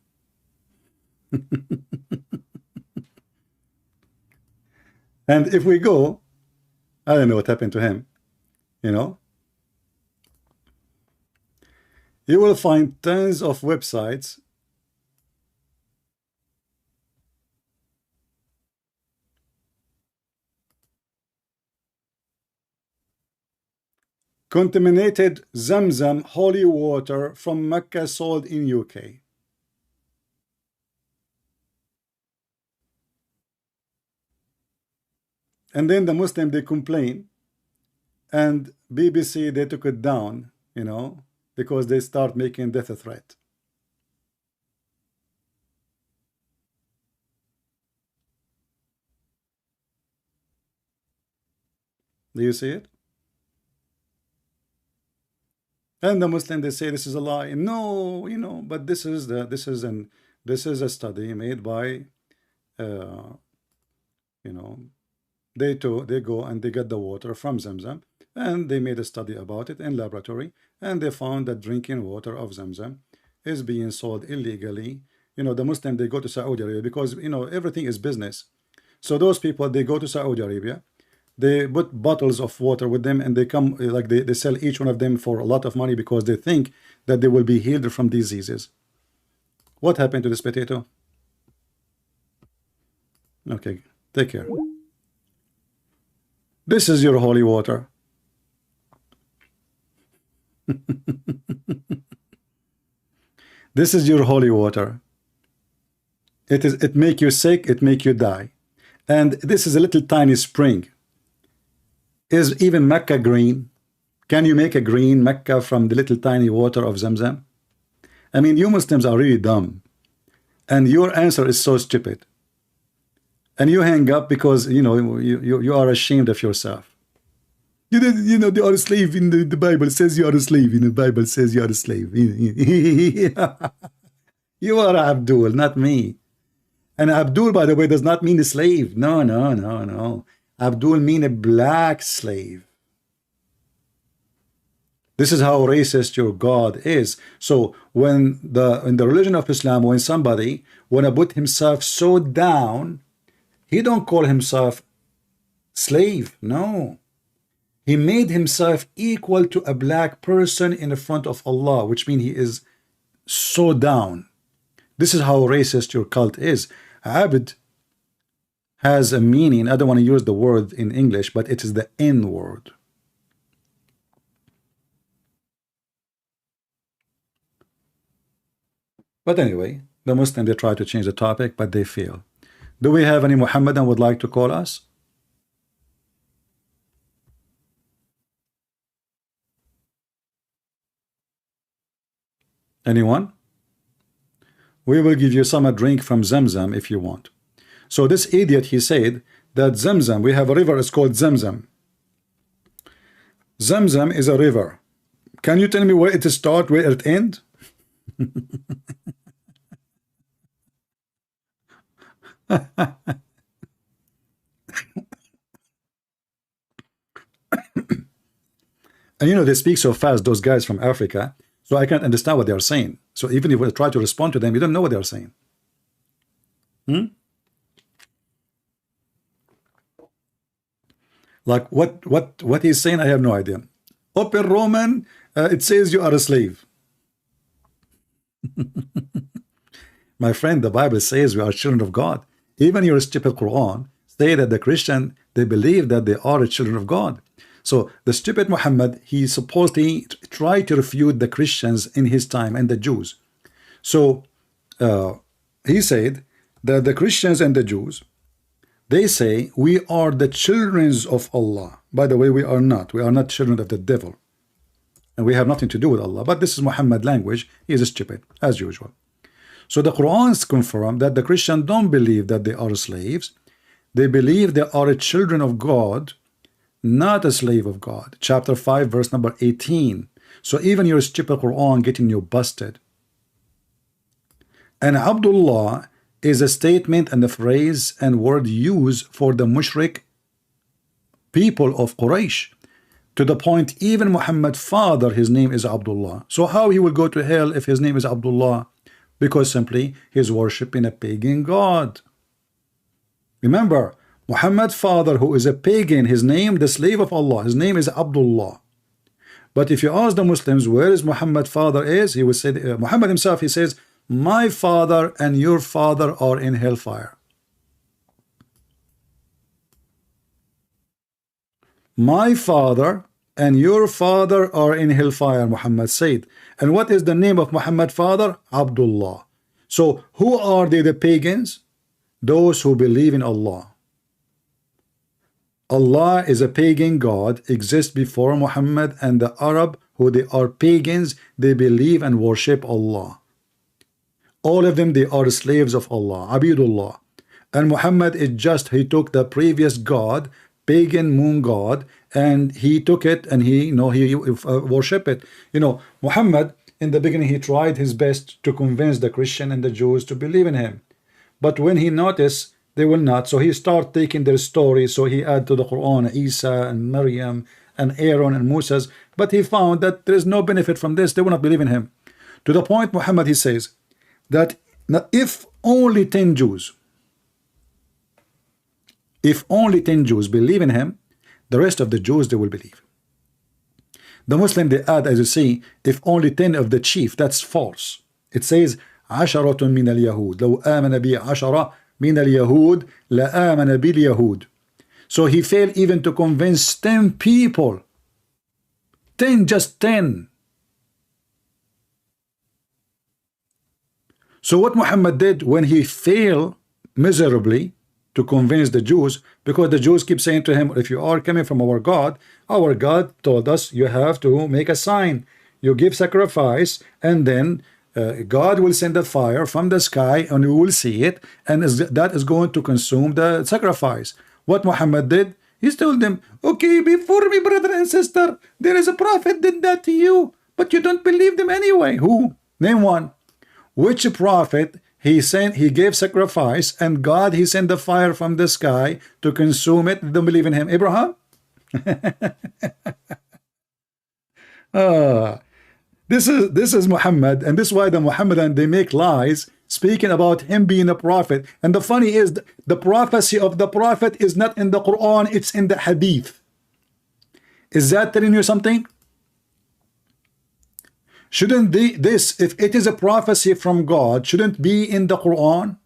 And if we go, I don't know what happened to him, you know. You will find tons of websites contaminated Zamzam holy water from Mecca sold in UK. And then the Muslim, they complain, and BBC, they took it down, you know, because they start making death a threat. Do you see it? And the Muslim, they say this is a lie. No, you know, but this is a study made by, you know, they go and they get the water from Zamzam, and they made a study about it in laboratory, and they found that drinking water of Zamzam is being sold illegally. You know, the Muslim, they go to Saudi Arabia because, you know, everything is business. So those people, they go to Saudi Arabia, they put bottles of water with them, and they come, like they sell each one of them for a lot of money because they think that they will be healed from diseases. What happened to this potato? Okay, take care. This is your holy water. This is your holy water. It make you sick, it make you die. And this is a little tiny spring. Is even Mecca green? Can you make a green Mecca from the little tiny water of Zamzam? I mean, you Muslims are really dumb. And your answer is so stupid. And you hang up because, you know, you are ashamed of yourself. You know, they are a slave in the Bible says you are a slave. In the Bible says you are a slave. You are Abdul, not me. And Abdul, by the way, does not mean a slave. No, no, no, no. Abdul mean a black slave. This is how racist your God is. So when in the religion of Islam, when somebody wanna put himself so down, he don't call himself slave. No. He made himself equal to a black person in the front of Allah, which means he is so down. This is how racist your cult is. Abd has a meaning. I don't want to use the word in English, but it is the N word. But anyway, the Muslims, they try to change the topic, but they fail. Do we have any Muhammadan would like to call us? Anyone? We will give you some drink from Zamzam if you want. So this idiot, he said that Zamzam, we have a river, it's called Zamzam. Zamzam is a river. Can you tell me where it starts, where it ends? And you know, they speak so fast, those guys from Africa, so I can't understand what they are saying. So even if we try to respond to them, we don't know what they are saying. Like what he's saying, I have no idea. Open Roman, it says you are a slave. My friend, the Bible says we are children of God. Even your stupid Quran say that the Christian, they believe that they are the children of God. So the stupid Muhammad, he supposedly tried to refute the Christians in his time and the Jews. So he said that the Christians and the Jews, they say we are the children of Allah. By the way, we are not. We are not children of the devil. And we have nothing to do with Allah. But this is Muhammad language. He is stupid, as usual. So the Qurans confirm that the Christians don't believe that they are slaves. They believe they are children of God, not a slave of God. Chapter 5, verse number 18. So even your stupid Quran getting you busted. And Abdullah is a statement and a phrase and word used for the mushrik people of Quraysh. To the point, even Muhammad's father, his name is Abdullah. So how he will go to hell if his name is Abdullah? Because simply he's worshiping a pagan god. Remember, Muhammad's father, who is a pagan, his name, the slave of Allah, his name is Abdullah. But if you ask the Muslims where is Muhammad's father is, he will say, Muhammad himself, he says, my father and your father are in hellfire. My father and your father are in hellfire, Muhammad said. And what is the name of Muhammad's father? Abdullah. So who are they, the pagans? Those who believe in Allah. Allah is a pagan god, exists before Muhammad, and the Arab, who they are pagans, they believe and worship Allah. All of them, they are slaves of Allah, Abidullah. And Muhammad is just, he took the previous god, pagan moon god, and he took it and he worship it. You know, Muhammad, in the beginning, he tried his best to convince the Christian and the Jews to believe in him. But when he noticed they will not, so he started taking their stories. So he added to the Quran Isa and Maryam and Aaron and Moses. But he found that there is no benefit from this. They will not believe in him. To the point, Muhammad, he says that if only 10 Jews, believe in him, the rest of the Jews, they will believe. The Muslim, they add, as you see, if only 10 of the chief, that's false. It says, عشرة من اليهود لو آمن بي عشرة من اليهود لآمن باليهود. So he failed even to convince 10 people. 10, just 10. So what Muhammad did when he failed miserably to convince the Jews, because the Jews keep saying to him, if you are coming from our God told us you have to make a sign, you give sacrifice, and then God will send a fire from the sky and we will see it, and that is going to consume the sacrifice. What Muhammad did, he told them, okay, before me, brother and sister, there is a prophet did that to you, but you don't believe them anyway. Who? Name one. Which prophet he gave sacrifice, and God, he sent the fire from the sky to consume it? They don't believe in him. Abraham? This is Muhammad, and this is why the Muhammadan, they make lies speaking about him being a prophet. And the funny is, the prophecy of the prophet is not in the Quran, it's in the Hadith. Is that telling you something? Shouldn't this, if it is a prophecy from God, shouldn't be in the Quran?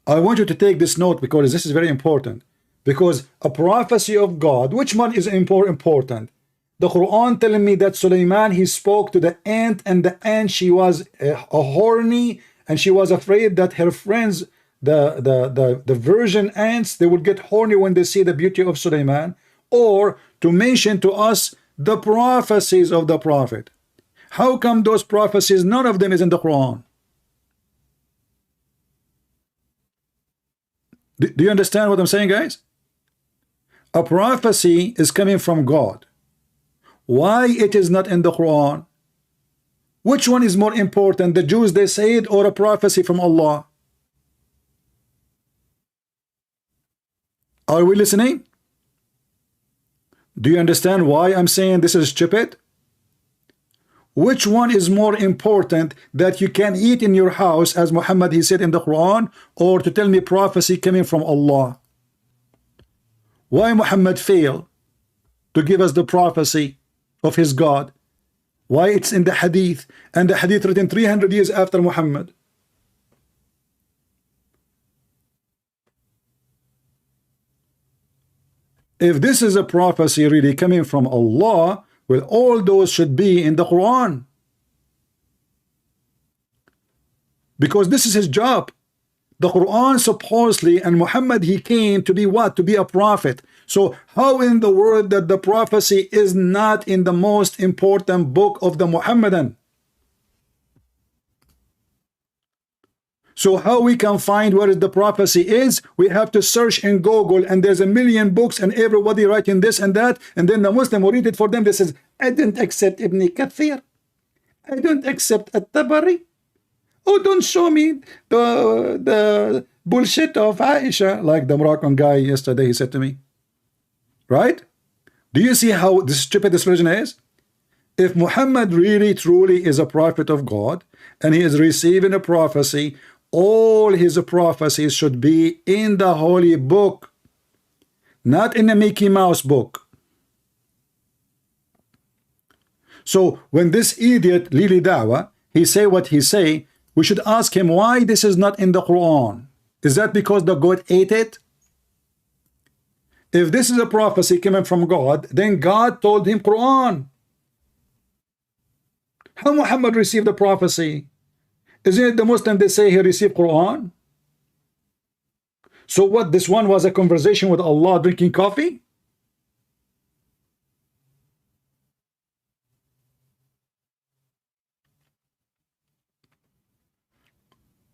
I want you to take this note because this is very important. Because a prophecy of God, which one is important? The Quran telling me that Sulaiman, he spoke to the ant, and the ant, she was horny, and she was afraid that her friends, the virgin ants, they would get horny when they see the beauty of Sulaiman. Or to mention to us the prophecies of the prophet. How come those prophecies, none of them is in the Quran? Do you understand what I'm saying, guys? A prophecy is coming from God. Why it is not in the Quran? Which one is more important, the Jews they say it, or a prophecy from Allah? Are we listening? Do you understand why I'm saying this is stupid? Which one is more important, that you can eat in your house as Muhammad he said in the Quran, or to tell me prophecy coming from Allah? Why Muhammad failed to give us the prophecy of his God? Why it's in the hadith, and the hadith written 300 years after Muhammad? If this is a prophecy really coming from Allah, well, all those should be in the Quran, because this is his job. The Quran supposedly, and Muhammad he came to be what? To be a prophet. So how in the world that the prophecy is not in the most important book of the Muhammadan? So how we can find where the prophecy is? We have to search in Google, and there's a million books and everybody writing this and that, and then the Muslim will read it for them. They says, I don't accept Ibn Kathir, I don't accept At-Tabari. Oh, don't show me the bullshit of Aisha, like the Moroccan guy yesterday he said to me. Right? Do you see how stupid this religion is? If Muhammad really truly is a prophet of God, and he is receiving a prophecy, all his prophecies should be in the holy book, not in a Mickey Mouse book. So when this idiot Lili Dawah, he say what he say, we should ask him why this is not in the Quran. Is that because the goat ate it? If this is a prophecy coming from God, then God told him Quran. How Muhammad received the prophecy? Isn't it the Muslim they say he received Quran? So what, this one was a conversation with Allah drinking coffee?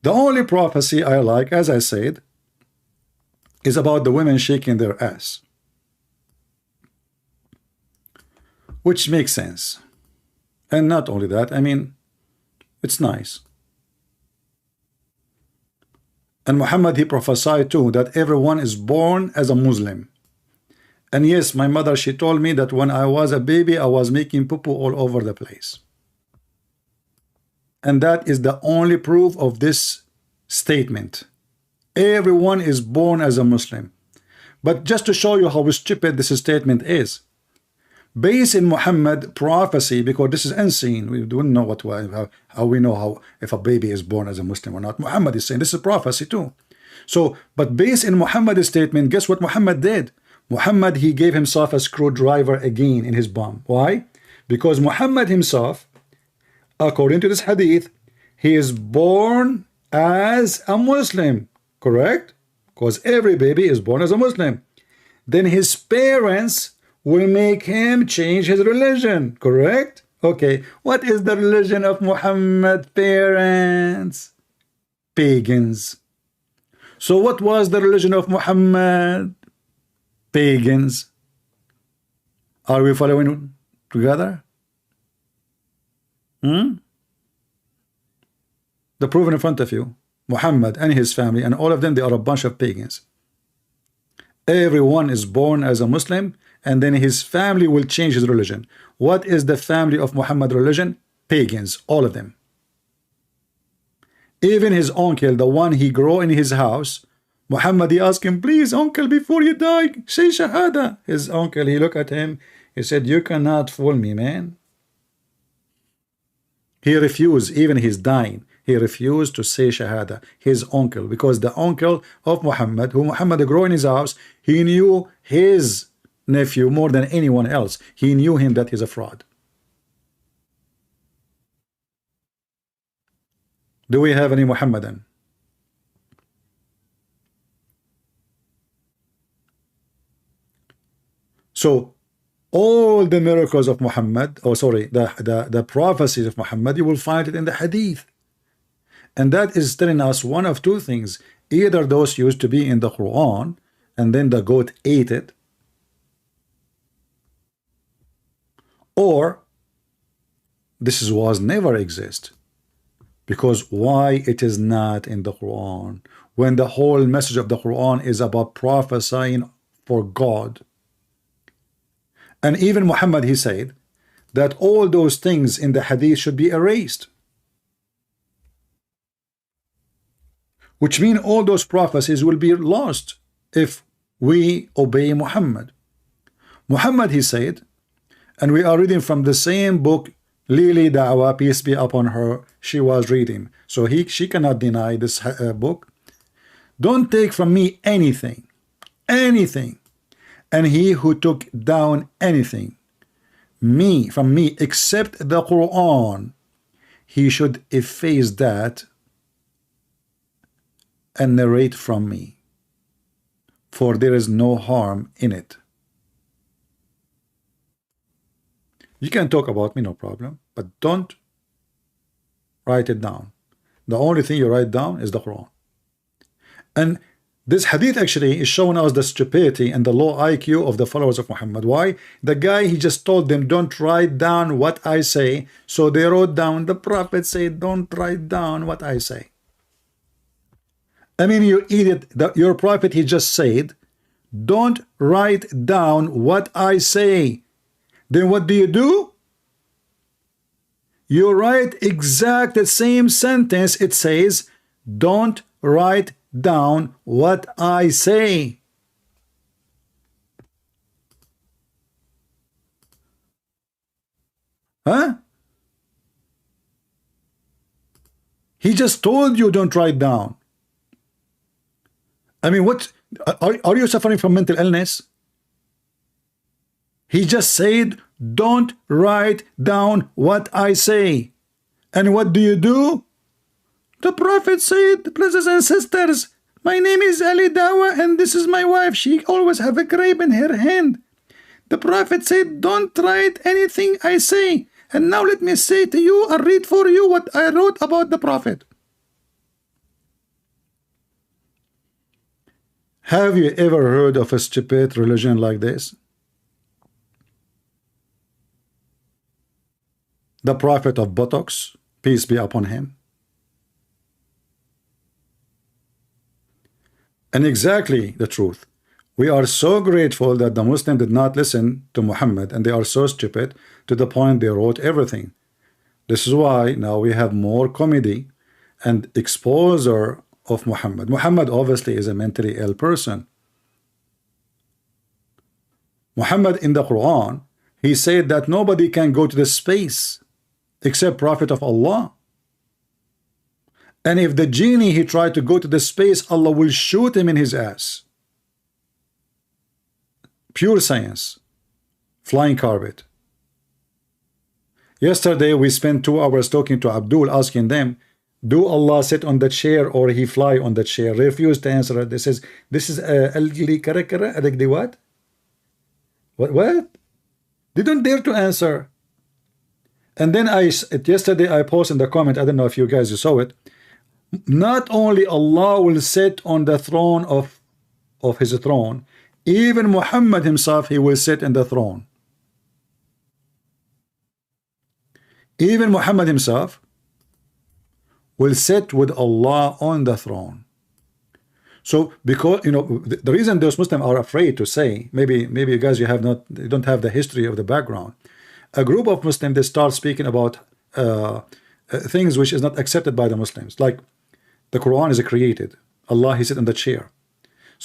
The only prophecy I like, as I said, is about the women shaking their ass, which makes sense. And not only that, I mean, it's nice. And Muhammad, he prophesied too that everyone is born as a Muslim. And yes, my mother, she told me that when I was a baby, I was making poo-poo all over the place. And that is the only proof of this statement. Everyone is born as a Muslim. But just to show you how stupid this statement is, based in Muhammad prophecy, because this is unseen, we don't know how we know how if a baby is born as a Muslim or not. Muhammad is saying this is prophecy too. So, but based in Muhammad's statement, guess what Muhammad did? Muhammad, he gave himself a screwdriver again in his bum. Why? Because Muhammad himself, according to this hadith, he is born as a Muslim, correct? Because every baby is born as a Muslim. Then his parents will make him change his religion, correct? Okay, what is the religion of Muhammad's parents? Pagans. So what was the religion of Muhammad? Pagans. Are we following together? The proof in front of you. Muhammad and his family and all of them, they are a bunch of pagans. Everyone is born as a Muslim, and then his family will change his religion. What is the family of Muhammad religion? Pagans, all of them. Even his uncle, the one he grew in his house, Muhammad, he asked him, please, uncle, before you die, say Shahada. His uncle, he looked at him, he said, you cannot fool me, man. He refused, even he's dying, he refused to say Shahada, his uncle, because the uncle of Muhammad, who Muhammad grew in his house, he knew his nephew more than anyone else. He knew him that he's a fraud. Do we have any Muhammadan? So all the miracles of Muhammad, the prophecies of Muhammad, you will find it in the hadith. And that is telling us one of two things. Either those used to be in the Quran and then the goat ate it, or this was never exist. Because why it is not in the Quran when the whole message of the Quran is about prophesying for God? And even Muhammad, he said that all those things in the hadith should be erased, which mean all those prophecies will be lost if we obey Muhammad. Muhammad, he said, and we are reading from the same book Lily Dawah, peace be upon her, she was reading, so she cannot deny this book. Don't take from me anything, and he who took down anything from me except the Quran, he should efface that and narrate from me, for there is no harm in it. You can talk about me, no problem, but don't write it down. The only thing you write down is the Quran. And this hadith actually is showing us the stupidity and the low IQ of the followers of Muhammad. Why? The guy, he just told them, don't write down what I say. So they wrote down, the Prophet said, don't write down what I say. I mean, you idiot, your Prophet, he just said, don't write down what I say. Then what do? You write exact the same sentence. It says, don't write down what I say. Huh? He just told you don't write down. I mean, what are you suffering from mental illness? He just said, don't write down what I say. And what do? The Prophet said, brothers and sisters, my name is Ali Dawah and this is my wife. She always have a grape in her hand. The Prophet said, don't write anything I say. And now let me say to you and read for you what I wrote about the Prophet. Have you ever heard of a stupid religion like this? The prophet of Botox, peace be upon him. And exactly the truth. We are so grateful that the Muslim did not listen to Muhammad, and they are so stupid to the point they wrote everything. This is why now we have more comedy and exposure of Muhammad. Muhammad obviously is a mentally ill person. Muhammad in the Quran, he said that nobody can go to the space except Prophet of Allah. And if the genie, he tried to go to the space, Allah will shoot him in his ass. Pure science. Flying carpet. Yesterday we spent 2 hours talking to Abdul, asking them, do Allah sit on the chair or he fly on the chair? They refused to answer it. They says, this is what? What? They don't dare to answer. And then yesterday I posted in the comment, I don't know if you guys saw it, not only Allah will sit on the throne of his throne, even Muhammad himself, he will sit in the throne. Even Muhammad himself will sit with Allah on the throne. So because the reason those Muslims are afraid to say, maybe you guys you don't have the history of the background. A group of Muslims, they start speaking about things which is not accepted by the Muslims, like the Quran is created. Allah, he sit on the chair.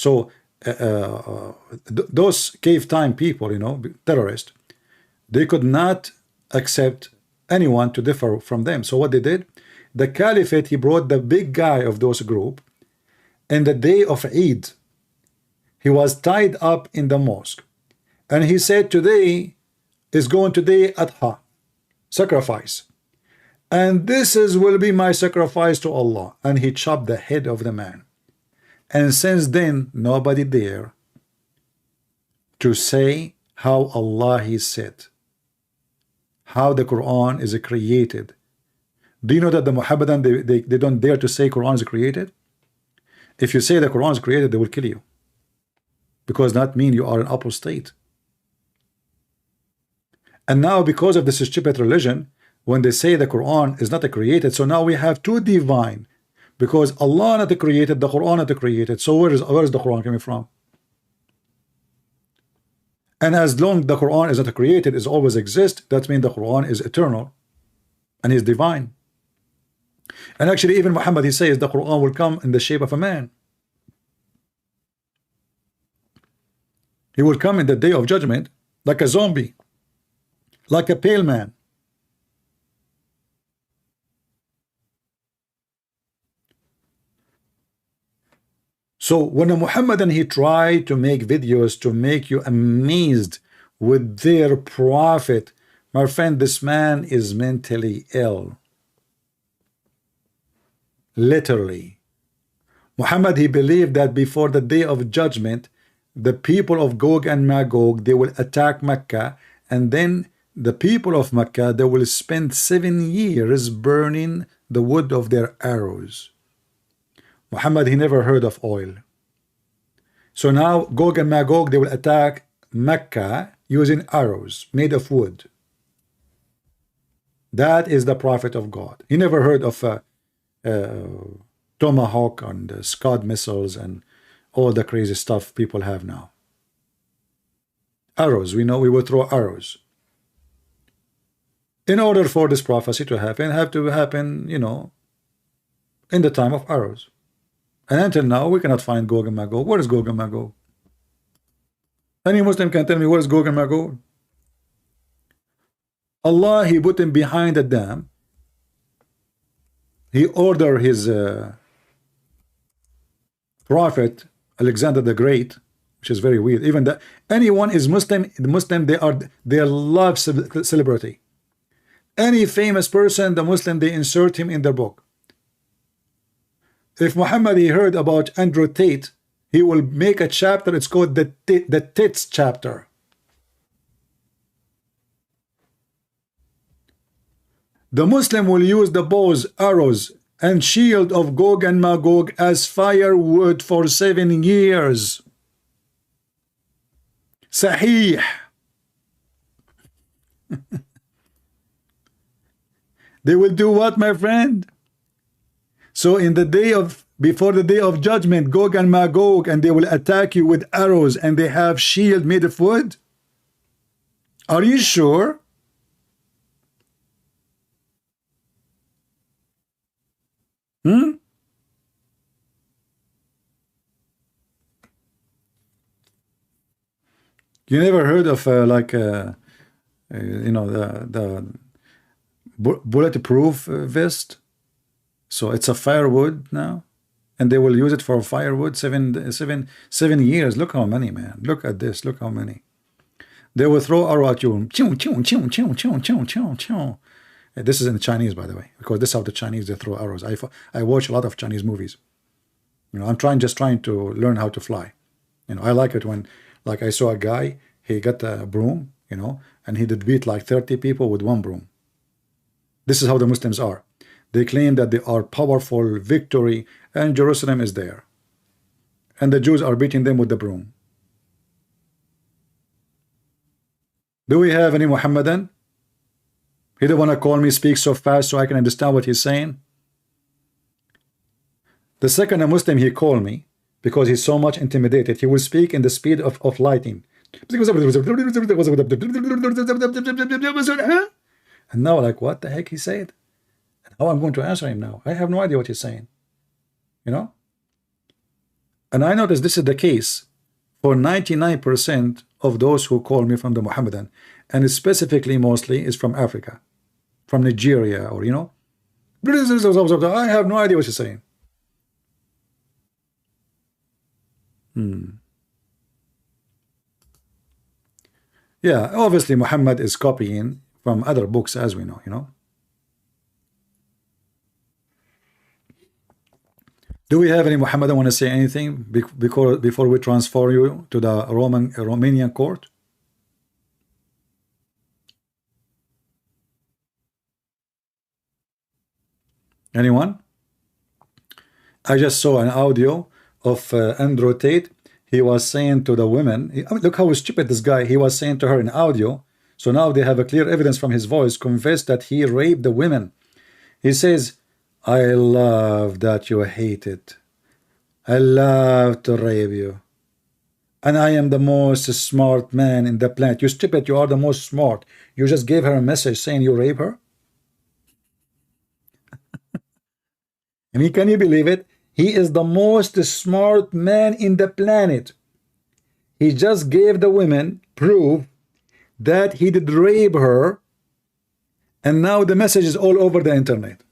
So those cave time people, you know, terrorists, they could not accept anyone to differ from them. So what they did, the caliphate, he brought the big guy of those group, and the day of Eid, he was tied up in the mosque, and he said, today is going to day Adha, sacrifice, and this is will be my sacrifice to Allah. And he chopped the head of the man. And since then, nobody dare to say how Allah he said, how the Quran is created. Do you know that the Muhammadan, they don't dare to say Quran is created? If you say the Quran is created, they will kill you, because that means you are an apostate. And now, because of this stupid religion, when they say the Quran is not created, so now we have two divine, because Allah not created, the Quran not created. So where is the Quran coming from? And as long the Quran is not created, is always exist, that means the Quran is eternal and is divine. And actually, even Muhammad, he says the Quran will come in the shape of a man. He will come in the day of judgment like a zombie, like a pale man. So when a Muhammadan, he tried to make videos to make you amazed with their prophet, my friend, this man is mentally ill. Literally. Muhammad, he believed that before the day of judgment, the people of Gog and Magog, they will attack Mecca, and then the people of Mecca, they will spend 7 years burning the wood of their arrows. Muhammad, he never heard of oil. So now Gog and Magog, they will attack Mecca using arrows made of wood. That is the prophet of God. He never heard of Tomahawk and Scud missiles and all the crazy stuff people have now. Arrows, we know we will throw arrows. In order for this prophecy to happen, have to happen, you know, in the time of arrows. And until now, we cannot find Gog and Magog. Where is Gog and Magog? Any Muslim can tell me where is Gog and Magog? Allah, he put him behind a dam. He ordered his prophet, Alexander the Great, which is very weird. Even that anyone is Muslim, they love celebrity. Any famous person, the Muslim, they insert him in their book. If Muhammad, he heard about Andrew Tate, he will make a chapter, it's called the Tits chapter. The Muslim will use the bows, arrows, and shield of Gog and Magog as firewood for 7 years. Sahih. They will do what, my friend? So in the day of, before the day of judgment, Gog and Magog, and they will attack you with arrows, and they have shield made of wood. Are you sure? You never heard of you know, the bulletproof vest? So it's a firewood now, and they will use it for firewood 7 years. Look how many, man. Look at this. Look how many. They will throw arrow at you. This is in Chinese, by the way, because this is how the Chinese, they throw arrows. I watch a lot of Chinese movies. You know, I'm just trying to learn how to fly. You know, I like it when, like, I saw a guy, he got a broom, you know, and he did beat like 30 people with one broom. This is how the Muslims are. They claim that they are powerful, victory, and Jerusalem is there. And the Jews are beating them with the broom. Do we have any Muhammadan? He don't want to call me, speak so fast so I can understand what he's saying. The second a Muslim, he called me because he's so much intimidated. He will speak in the speed of lighting. And now, like, what the heck he said? And how I'm going to answer him now? I have no idea what he's saying. You know? And I notice this is the case for 99% of those who call me from the Muhammadan, and specifically mostly is from Africa, from Nigeria, or you know, I have no idea what you're saying. Yeah, obviously Muhammad is copying from other books, as we know, you know. Do we have any Muhammadan want to say anything before we transfer you to the Romanian court? Anyone? I just saw an audio of Andrew Tate. He was saying to the women, I mean, look how stupid this guy, he was saying to her in audio. So now they have a clear evidence from his voice, confessed that he raped the women. He says, I love that you hate it. I love to rape you. And I am the most smart man in the planet. You stupid, you are the most smart. You just gave her a message saying you rape her? I mean, can you believe it? He is the most smart man in the planet. He just gave the women proof that he did rape her, and now the message is all over the internet.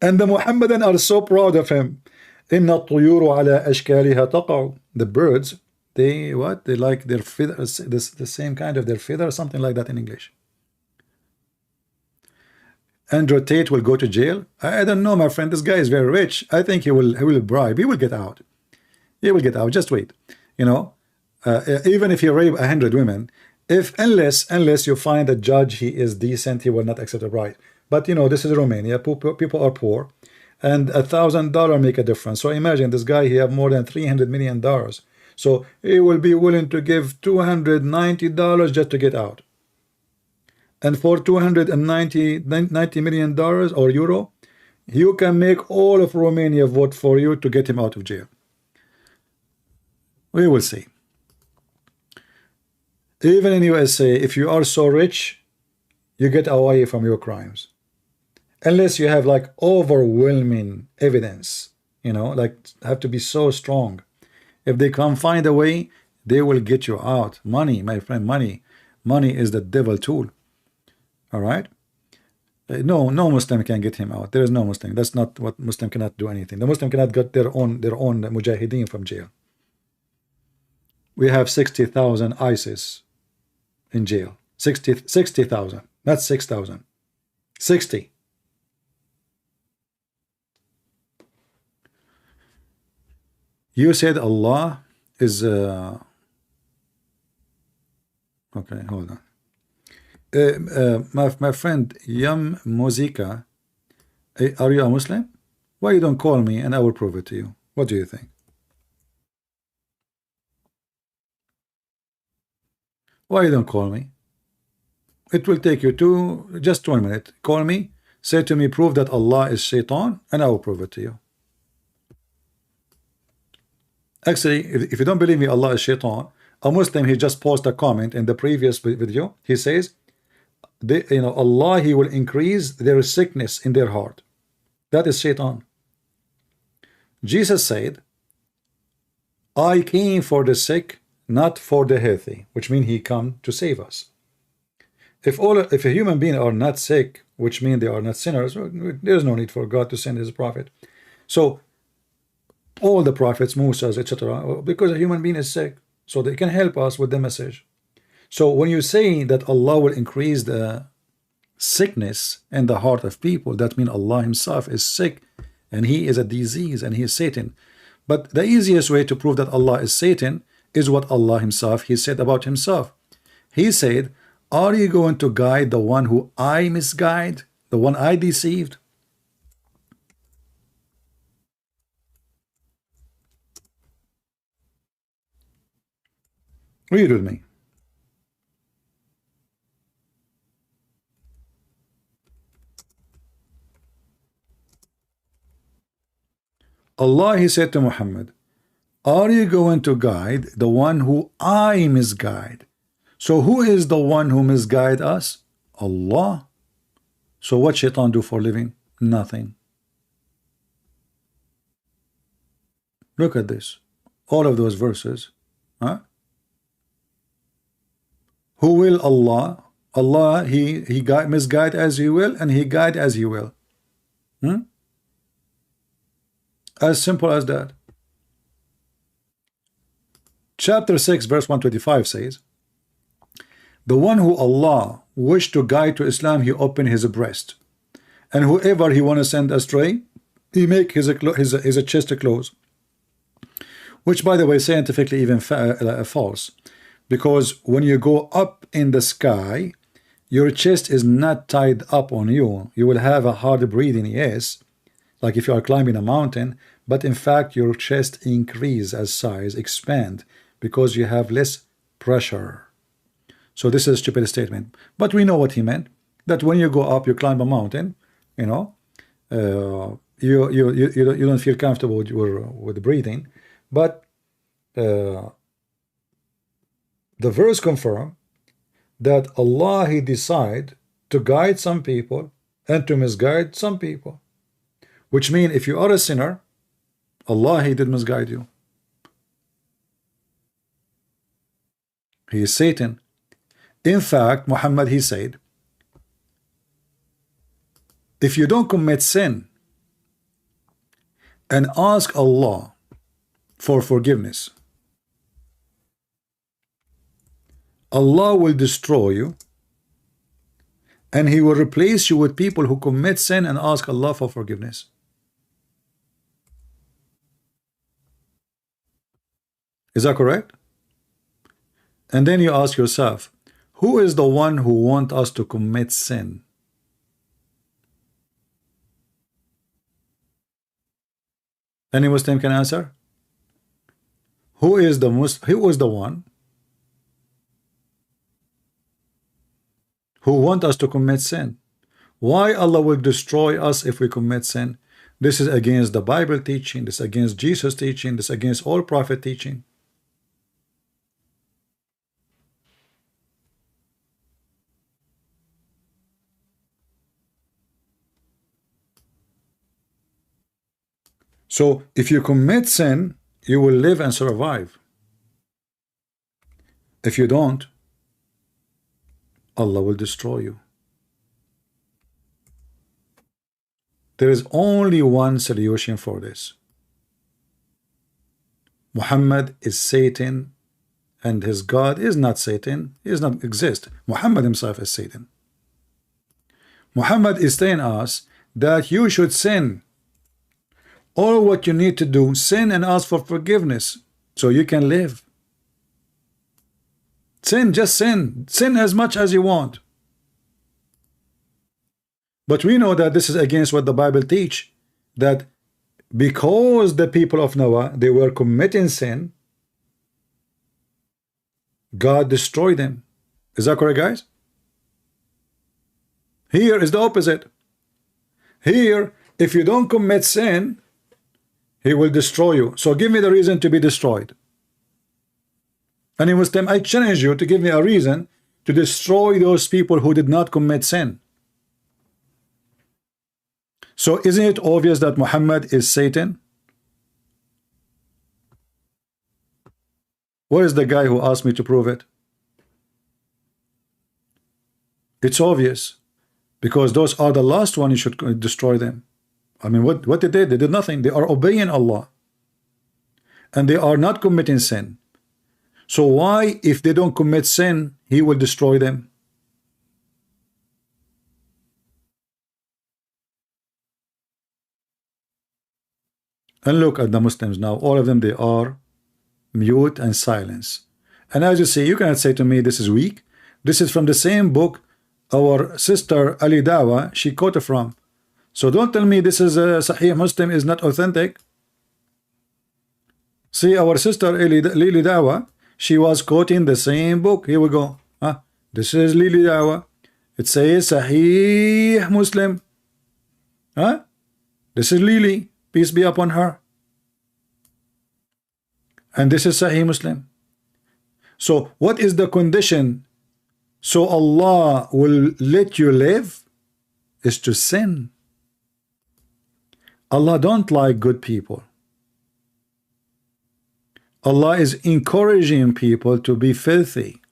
And the Muhammadan are so proud of him. إن الطيور على أشكالها تقع. The birds, they what? They like their feathers, the same kind of their feather, something like that in English. Andrew Tate will go to jail. I don't know, my friend. This guy is very rich. I think he will bribe. He will get out. He will get out. Just wait. You know, even if he rape 100 women, unless you find a judge he is decent, he will not accept a bribe. But you know, this is Romania. People are poor, and $1,000 make a difference. So imagine this guy. He have more than $300 million. So he will be willing to give $290 just to get out. And for $290 million or euro, you can make all of Romania vote for you to get him out of jail. We will see. Even in USA, if you are so rich, you get away from your crimes. Unless you have like overwhelming evidence, you know, like have to be so strong. If they can find a way, they will get you out. Money, my friend, money. Money is the devil tool. All right. No Muslim can get him out. There is no Muslim. That's not what Muslim cannot do anything. The Muslim cannot get their own mujahideen from jail. We have 60,000 ISIS in jail. 60,000, not 6,000. 60. You said Allah is okay, hold on. My friend Yam Muzika, are you a Muslim? Why you don't call me and I will prove it to you? What do you think? Why you don't call me? It will take you just 1 minute. Call me, say to me, prove that Allah is Shaitan, and I will prove it to you. Actually, if you don't believe me, Allah is Shaitan, a Muslim, he just posted a comment in the previous video. He says, Allah, he will increase their sickness in their heart. That is Shaitan. Jesus said, I came for the sick, not for the healthy, which means he come to save us. If a human being are not sick, which means they are not sinners, there's no need for God to send his prophet. So all the prophets, Musa's, etc., because a human being is sick, so they can help us with the message. So when you say that Allah will increase the sickness in the heart of people, that means Allah himself is sick and he is a disease and he is Satan. But the easiest way to prove that Allah is Satan is what Allah himself, he said about himself. He said, are you going to guide the one who I misguide, the one I deceived? Read with me. Allah, he said to Muhammad, are you going to guide the one who I misguide? So who is the one who misguide us? Allah. So what shaitan do for living? Nothing. Look at this. All of those verses. Huh? Who will Allah? Allah, he misguide as he will, and he guide as he will. As simple as that. Chapter 6 verse 125 says, the one who Allah wished to guide to Islam, he opened his breast, and whoever he want to send astray, he make his chest close. Which, by the way, scientifically even false, because when you go up in the sky, your chest is not tied up on you. You will have a hard breathing, yes, like if you are climbing a mountain, but in fact your chest increase as size, expand, because you have less pressure. So this is a stupid statement, but we know what he meant, that when you go up, you climb a mountain, you know, you don't feel comfortable with breathing. But the verse confirm that Allah, he decide to guide some people and to misguide some people, which mean if you are a sinner, Allah, he did misguide you. He is Satan. In fact, Muhammad, he said, if you don't commit sin and ask Allah for forgiveness, Allah will destroy you, and he will replace you with people who commit sin and ask Allah for forgiveness. Is that correct? And then you ask yourself, who is the one who wants us to commit sin? Any Muslim can answer? Who is the one who wants us to commit sin? Why Allah will destroy us if we commit sin? This is against the Bible teaching, this is against Jesus teaching, this is against all prophet teaching. So if you commit sin, you will live and survive. If you don't, Allah will destroy you. There is only one solution for this. Muhammad is Satan, and his God is not Satan. He does not exist. Muhammad himself is Satan. Muhammad is telling us that you should sin. All what you need to do, sin and ask for forgiveness so you can live. Sin, just sin. Sin as much as you want. But we know that this is against what the Bible teach, that because the people of Noah, they were committing sin, God destroyed them. Is that correct, guys? Here is the opposite. Here, if you don't commit sin, he will destroy you. So give me the reason to be destroyed. And Muslim, I challenge you to give me a reason to destroy those people who did not commit sin. So isn't it obvious that Muhammad is Satan? Where is the guy who asked me to prove it? It's obvious, because those are the last one, you should destroy them. I mean, what did they? They did nothing. They are obeying Allah, and they are not committing sin. So why, if they don't commit sin, he will destroy them? And look at the Muslims now. All of them, they are mute and silence. And as you see, you cannot say to me this is weak. This is from the same book our sister Ali Dawah, she quoted from. So don't tell me this is a Sahih Muslim is not authentic. See, our sister Lili Dawah, she was quoting the same book. Here we go. This is Lili Dawah. It says Sahih Muslim. This is Lili, peace be upon her. And this is Sahih Muslim. So what is the condition so Allah will let you live? is to sin. Allah don't like good people. Allah is encouraging people to be filthy.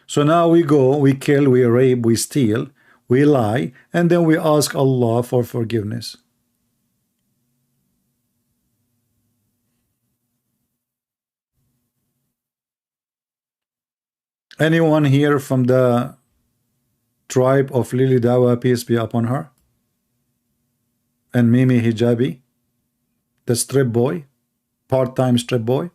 So now we go, we kill, we rape, we steal, we lie, and then we ask Allah for forgiveness. Anyone here from the tribe of Lily Dawah, peace be upon her? And Mimi Hijabi, the strip boy, part-time strip boy?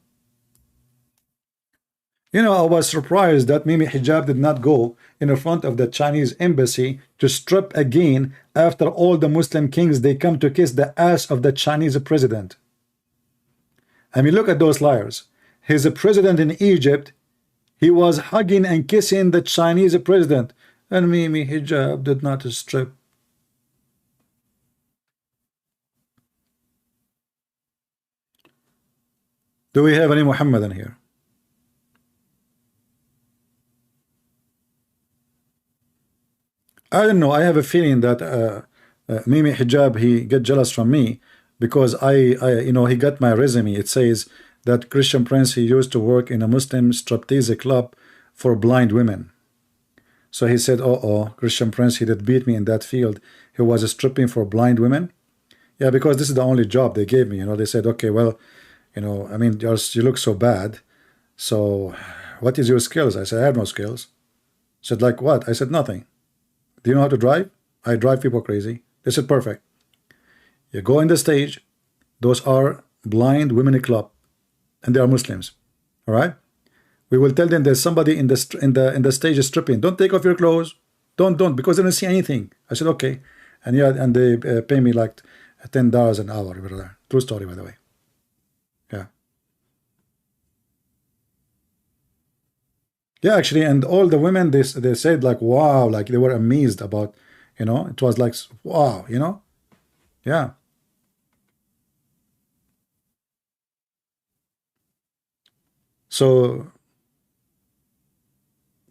You know, I was surprised that Mimi Hijab did not go in front of the Chinese embassy to strip again after all the Muslim kings, they come to kiss the ass of the Chinese president. I mean, look at those liars. He's a president in Egypt. He was hugging and kissing the Chinese president. And Mimi Hijab did not strip. Do we have any Muhammadan here? I don't know. I have a feeling that Mimi Hijab, he get jealous from me because you know, he got my resume. It says that Christian Prince, he used to work in a Muslim striptease club for blind women. So he said, oh, Christian Prince, he did beat me in that field. He was stripping for blind women. Yeah, because this is the only job they gave me. You know, they said, okay, well, you know, I mean, you look so bad. So what is your skills? I said, I have no skills. Said, like what? I said, nothing. Do you know how to drive? I drive people crazy. They said, perfect. You go in the stage. Those are blind women club, and they are Muslims. All right. We will tell them there's somebody in the stage stripping. Don't take off your clothes. Don't, because they don't see anything. I said, okay. And yeah, and they pay me like $10 an hour, brother. True story, by the way. Yeah. Yeah, actually, and all the women, they said like, wow, like they were amazed about, you know, it was like, wow, you know. Yeah. So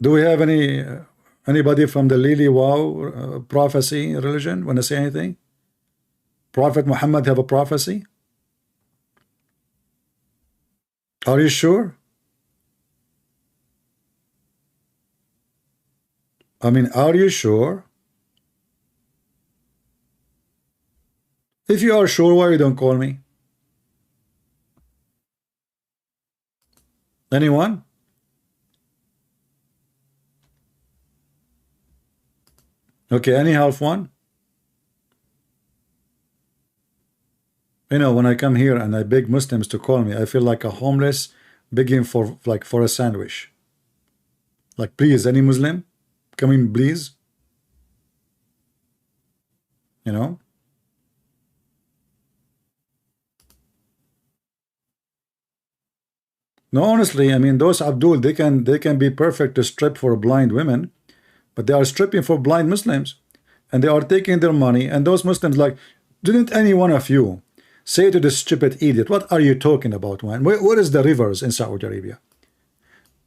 do we have anybody from the Lily Wow prophecy religion want to say anything? Prophet Muhammad have a prophecy? Are you sure? I mean, are you sure? If you are sure, why you don't call me? Anyone? Okay, any half one? You know, when I come here and I beg Muslims to call me, I feel like a homeless begging for a sandwich. Like, please, any Muslim? Come in, please. You know? No, honestly, I mean, those Abdul, they can be perfect to strip for blind women, but they are stripping for blind Muslims, and they are taking their money. And those Muslims, like, didn't any one of you say to this stupid idiot, what are you talking about, man? What is the rivers in Saudi Arabia?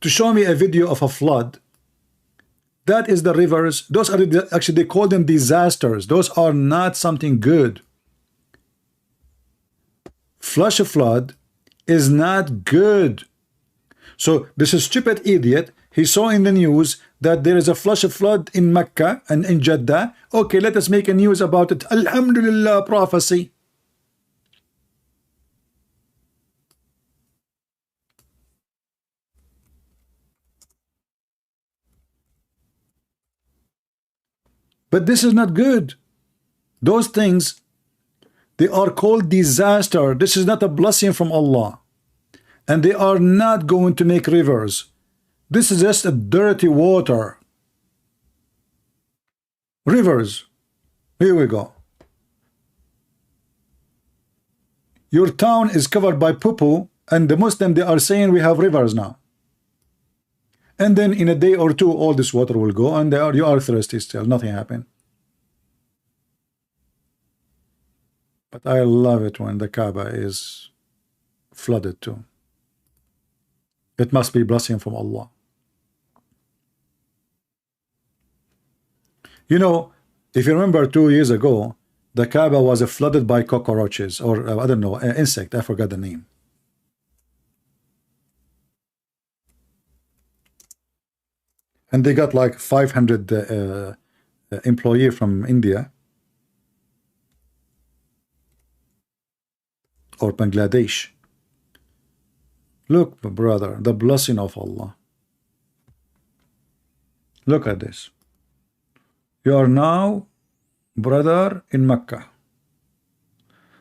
To show me a video of a flood. That is the rivers. Those are actually, they call them disasters. Those are not something good. Flash flood is not good. So this stupid idiot, he saw in the news that there is a flash flood in Mecca and in Jeddah. Okay, let us make a news about it. Alhamdulillah, prophecy. But this is not good. Those things, they are called disaster. This is not a blessing from Allah. And they are not going to make rivers. This is just a dirty water. Rivers. Here we go. Your town is covered by poo-poo, and the Muslim, they are saying we have rivers now. And then in a day or two, all this water will go, and you are thirsty still. Nothing happened. But I love it when the Kaaba is flooded too. It must be blessing from Allah. You know, If you remember 2 years ago, the Kaaba was flooded by cockroaches, or I don't know, insect, I forgot the name. And they got like 500 employee from India or Bangladesh. Look, brother, the blessing of Allah. Look at this. You are now, brother, in Mecca.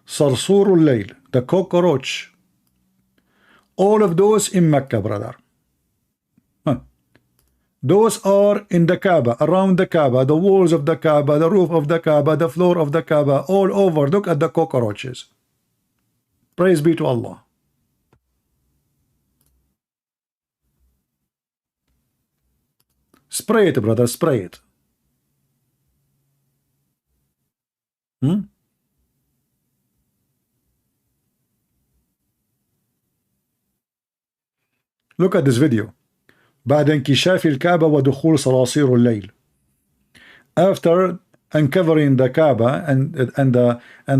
Sarsurul Layl, the cockroach. All of those in Mecca, brother. Those are in the Kaaba, around the Kaaba, the walls of the Kaaba, the roof of the Kaaba, the floor of the Kaaba, all over. Look at the cockroaches. Praise be to Allah. Spray it, brother, spray it. Look at this video. بعد انكشاف الكعبة ودخول صراصير الليل. After uncovering the Kaaba and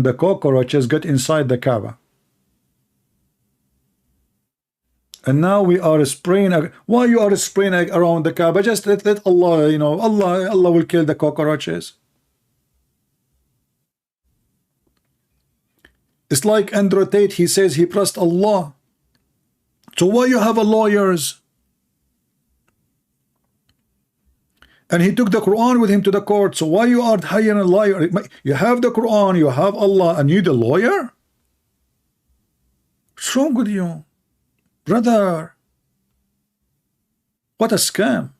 the cockroaches got inside the Kaaba. And now we are spraying. Why you are spraying around the Kaaba? Just let Allah, you know, Allah will kill the cockroaches. It's like Andrew Tate, he says he pressed Allah. So why you have a lawyers? And he took the Quran with him to the court. So why you are hiring a lawyer? You have the Quran, you have Allah, and you the lawyer? What's wrong with you? Brother, what a scam.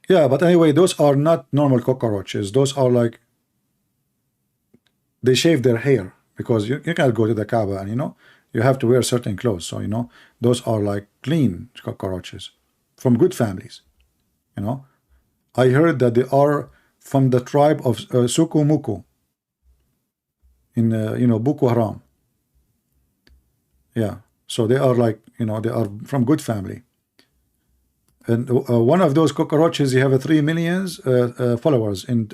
Yeah, but anyway, those are not normal cockroaches. Those are like, they shave their hair, because you can't go to the Kaaba and, you know, you have to wear certain clothes. So, you know, those are like clean cockroaches from good families. You know, I heard that they are from the tribe of Sukumuku in, you know, Boko Haram. Yeah, so they are like, you know, they are from good family. And one of those cockroaches, you have 3 million followers in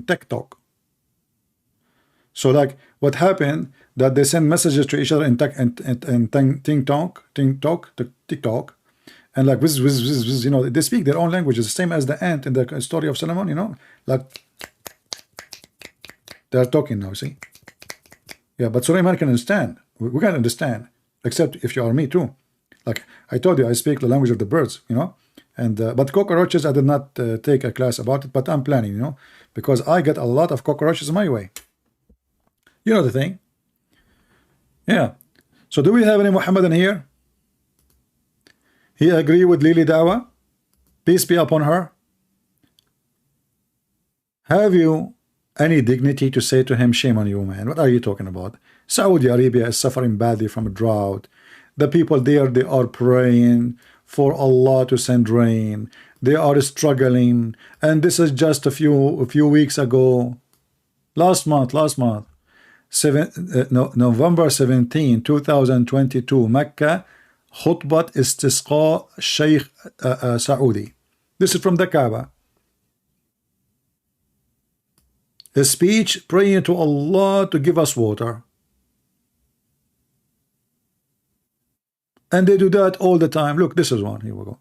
TikTok. So like what happened, that they send messages to each other in TikTok, and like this, you know, they speak their own languages, the same as the ant in the story of Solomon, you know, like they are talking now, see? Yeah, but Sulaiman can understand. We can understand, except if you are me too. Like I told you, I speak the language of the birds, you know. And but cockroaches, I did not take a class about it, but I'm planning, you know, because I get a lot of cockroaches my way. You know the thing. Yeah. So do we have any Muhammadan here? He agree with Lily Dawah? Peace be upon her. Have you any dignity to say to him, shame on you, man? What are you talking about? Saudi Arabia is suffering badly from a drought. The people there, they are praying for Allah to send rain. They are struggling. And this is just a few weeks ago. Last month. November 17, 2022, Mecca, Khutbat Istisqa Sheikh Saudi. This is from the Kaaba. A speech praying to Allah to give us water. And they do that all the time. Look, this is one. Here we go.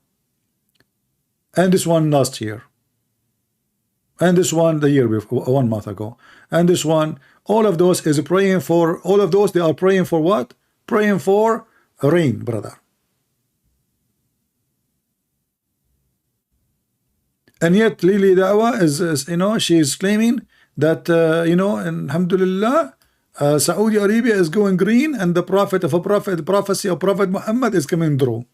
And this one last year. And this one the year before, 1 month ago. And this one, all of those is praying for, all of those, they are praying for what? Praying for rain, brother. And yet Lily Dawah is, you know, she is claiming that, you know, alhamdulillah, Saudi Arabia is going green, and the prophecy of Prophet Muhammad is coming through.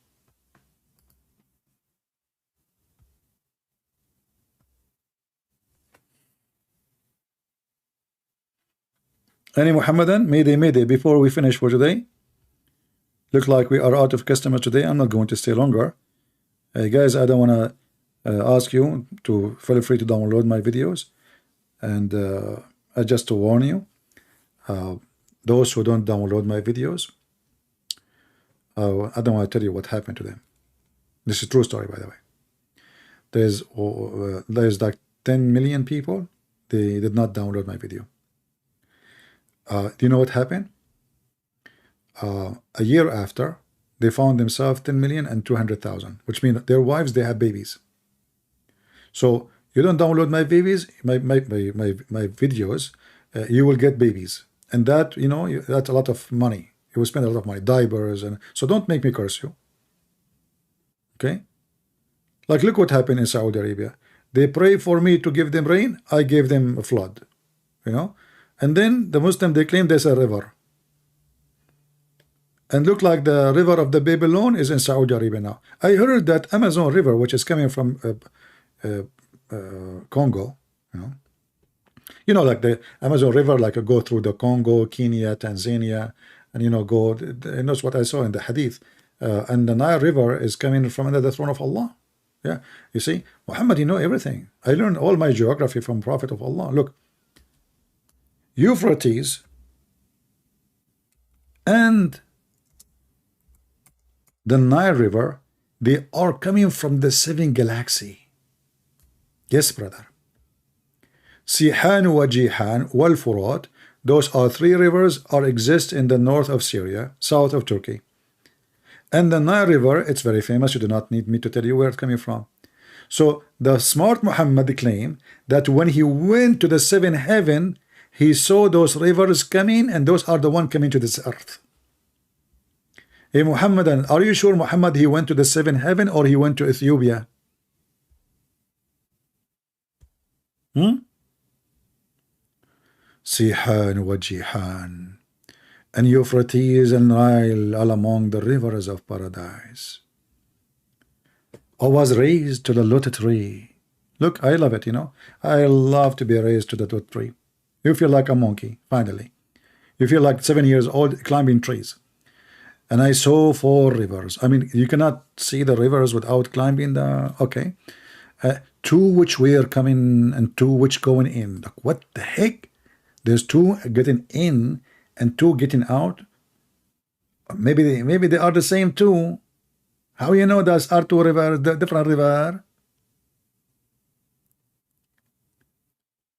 Any Muhammadan? Mayday, before we finish for today. Looks like we are out of customers today. I'm not going to stay longer. Guys, I don't want to ask you to feel free to download my videos. And just to warn you, those who don't download my videos, I don't want to tell you what happened to them. This is a true story, by the way. there's like 10 million people. They did not download my video. Do you know what happened? A year after, they found themselves 10 million and 200,000, which means their wives, they have babies. So you don't download my babies, my videos, you will get babies, and that, you know, that's a lot of money. You will spend a lot of money, diapers, and so don't make me curse you. Okay, like look what happened in Saudi Arabia. They pray for me to give them rain, I gave them a flood, you know, and then the Muslim, they claim there's a river, and look like the river of the Babylon is in Saudi Arabia now. I heard that Amazon River, which is coming from Congo, you know, like the Amazon River, like go through the Congo, Kenya, Tanzania, and you know, go. And that's what I saw in the Hadith. And the Nile River is coming from under the throne of Allah. Yeah, you see, Muhammad, you know everything. I learned all my geography from Prophet of Allah. Look, Euphrates and the Nile River, they are coming from the seven galaxy. Yes, brother. Sihan wa Jihan wal Furat, those are three rivers are exist in the north of Syria, south of Turkey. And the Nile River, it's very famous. You do not need me to tell you where it's coming from. So the smart Muhammad claimed that when he went to the seven heaven, he saw those rivers coming, and those are the one coming to this earth. Hey Muhammadan, are you sure Muhammad he went to the seven heaven or he went to Ethiopia? Sihan wa Jihan, and Euphrates and Nile all among the rivers of paradise. I was raised to the lotus tree. Look, I love it, you know. I love to be raised to the lotus tree. You feel like a monkey, finally. You feel like 7 years old climbing trees. And I saw 4 rivers. I mean, you cannot see the rivers without climbing the... Okay. 2 which were coming and 2 which going in. Like, what the heck? There's 2 getting in and 2 getting out. Maybe they are the same 2. How you know those are 2 rivers, the different river?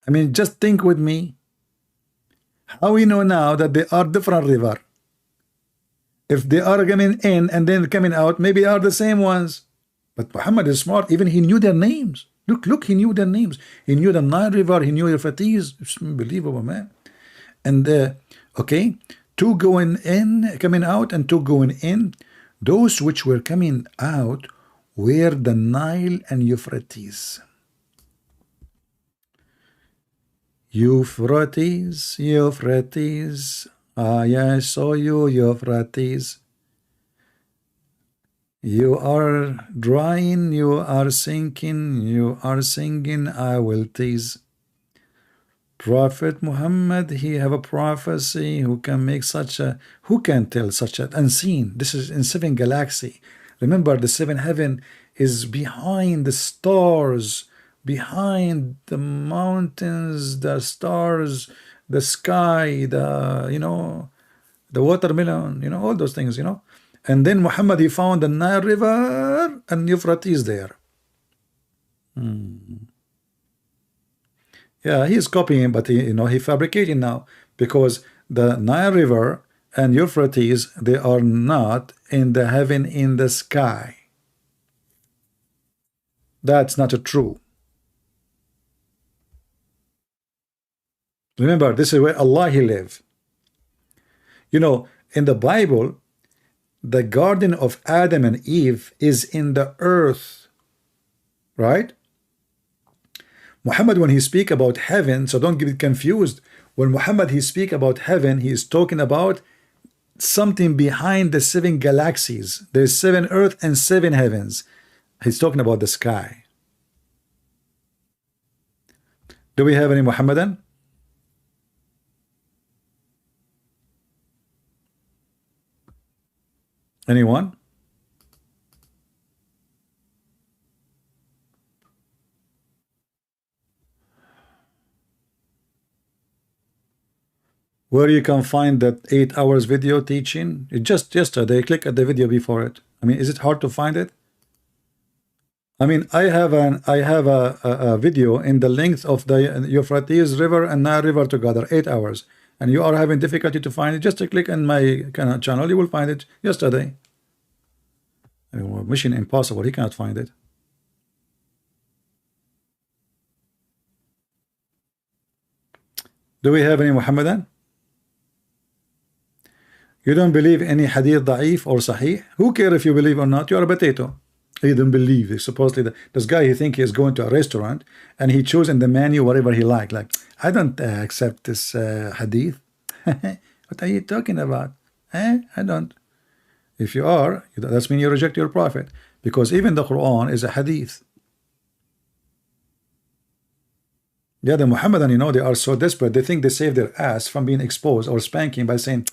I mean, just think with me. How we know now that they are different river? If they are coming in and then coming out, maybe they are the same ones. But Muhammad is smart. Even he knew their names. Look, he knew their names. He knew the Nile River. He knew Euphrates. It's unbelievable, man. And okay, 2 going in, coming out, and 2 going in. Those which were coming out were the Nile and Euphrates. Euphrates, Euphrates. I saw you, Euphrates. You are drying, you are sinking, you are singing, I will tease. Prophet Muhammad, he have a prophecy who can make such a, who can tell such an unseen. This is in 7 galaxy. Remember, the 7 heaven is behind the stars, behind the mountains, the stars, the sky, the, you know, the watermelon, you know, all those things, you know. And then Muhammad, he found the Nile River and Euphrates there. Yeah, he's copying, but he, you know, he fabricating now, because the Nile River and Euphrates, they are not in the heaven in the sky. That's not true. Remember, this is where Allah he live. You know, in the Bible, the garden of Adam and Eve is in the earth, right? Muhammad, when he speak about heaven, so don't get confused. When Muhammad he speak about heaven, he is talking about something behind the 7 galaxies. There's 7 earth and 7 heavens. He's talking about the sky. Do we have any Muhammadan? Anyone? Where you can find that 8 hours video teaching? It just yesterday, click at the video before it. I mean, is it hard to find it? I mean, I have a video in the length of the Euphrates River and Nile River together, 8 hours, and you are having difficulty to find it. Just to click on my channel, you will find it yesterday. I mean, well, mission impossible. He cannot find it. Do we have any Muhammadan? You don't believe any hadith da'if or sahih? Who care if you believe or not? You are a potato. He don't believe. Supposedly, this guy, he think he is going to a restaurant and he choose in the menu whatever he like. Like, I don't accept this hadith. What are you talking about? I don't. If you are, that means you reject your prophet, because even the Quran is a hadith. Yeah, the Muhammadan, they are so desperate. They think they save their ass from being exposed or spanking by saying,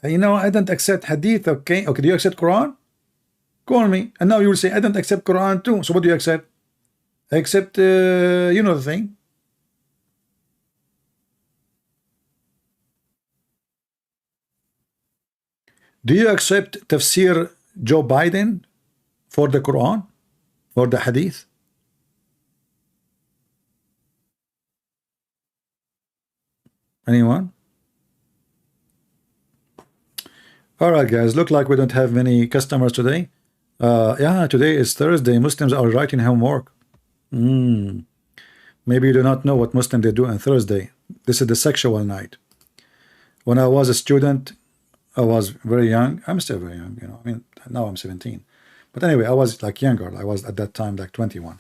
I don't accept hadith. Okay, do you accept Quran? Call me. And now you will say, I don't accept Quran too. So what do you accept? I accept, the thing. Do you accept tafsir Joe Biden for the Quran or the hadith? Anyone? All right, guys. Look like we don't have many customers today. Yeah, today is Thursday. Muslims are writing homework. Maybe you do not know what Muslims they do on Thursday. This is the sexual night. When I was a student, I was very young. I'm still very young, I mean, now I'm 17. But anyway, I was like younger. I was at that time like 21.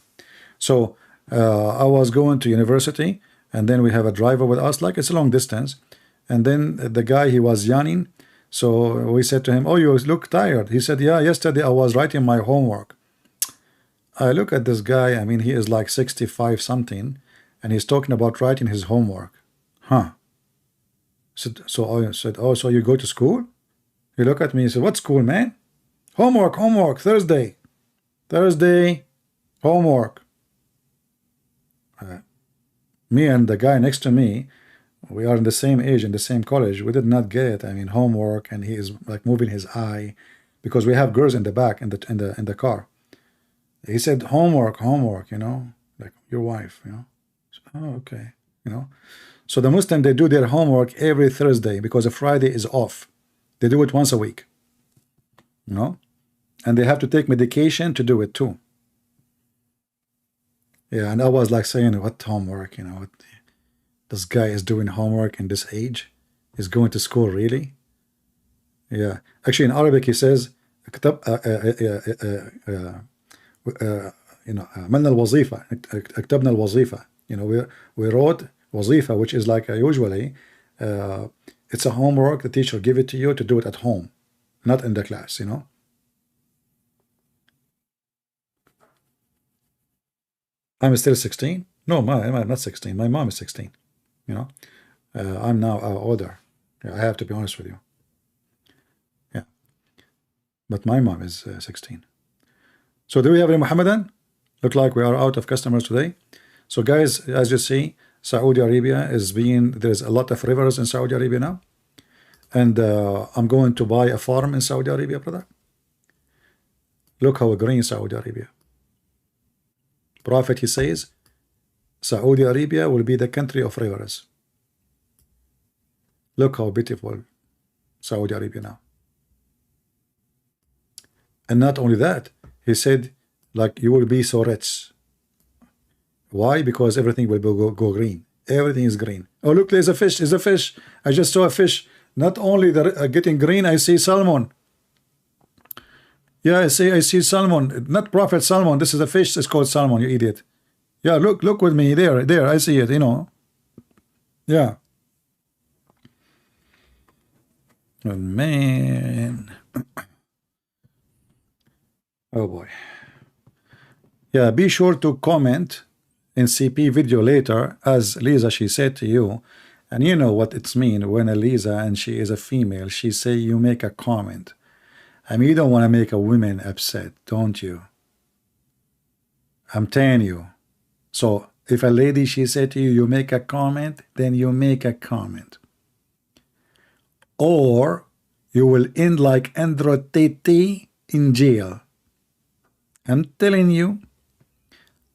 So I was going to university, and then we have a driver with us, like it's a long distance. And then the guy, he was yawning. So we said to him, oh, you look tired. He said, yeah, yesterday I was writing my homework. I look at this guy. I mean, he is like 65 something, and he's talking about writing his homework. Huh? So I said, oh, so you go to school? He looked at me and said, what school, man? Homework, Thursday, homework. Me and the guy next to me, we are in the same age, in the same college. We did not get, I mean, homework, and he is like moving his eye because we have girls in the back in the car. He said, homework, like your wife, So, oh, okay, So the Muslim, they do their homework every Thursday because a Friday is off. They do it once a week, and they have to take medication to do it too. Yeah, and I was like saying, what homework, what this guy is doing homework in this age? He's going to school, really? Yeah, actually in Arabic he says, عملنا الوظيفة, اكتبنا الوظيفة. We wrote wazifa, which is like usually it's a homework. The teacher give it to you to do it at home, not in the class. I'm still 16. No, I'm not 16. My mom is 16. I'm now older. Yeah, I have to be honest with you. Yeah, but my mom is 16. So do we have any Muhammadan? Look like we are out of customers today. So guys, as you see, Saudi Arabia there's a lot of rivers in Saudi Arabia now. And I'm going to buy a farm in Saudi Arabia, brother. Look how green Saudi Arabia. Prophet, he says, Saudi Arabia will be the country of rivers. Look how beautiful Saudi Arabia now. And not only that, he said, like, you will be so rich. Why? Because everything will go green. Everything is green. Oh, look, there's a fish. There's a fish. I just saw a fish. Not only the getting green, I see salmon. Yeah, I see salmon. Not prophet salmon. This is a fish. It's called salmon, you idiot. Yeah, look with me. There, I see it, Yeah. Oh, man. Oh, boy. Yeah, be sure to comment in CP video later, as Lisa, she said to you, and you know what it's mean when a Lisa, and she is a female, she say you make a comment. I mean, you don't want to make a woman upset, don't you? I'm telling you. So if a lady, she said to you, you make a comment, then you make a comment. Or you will end like Andro Tate in jail. I'm telling you.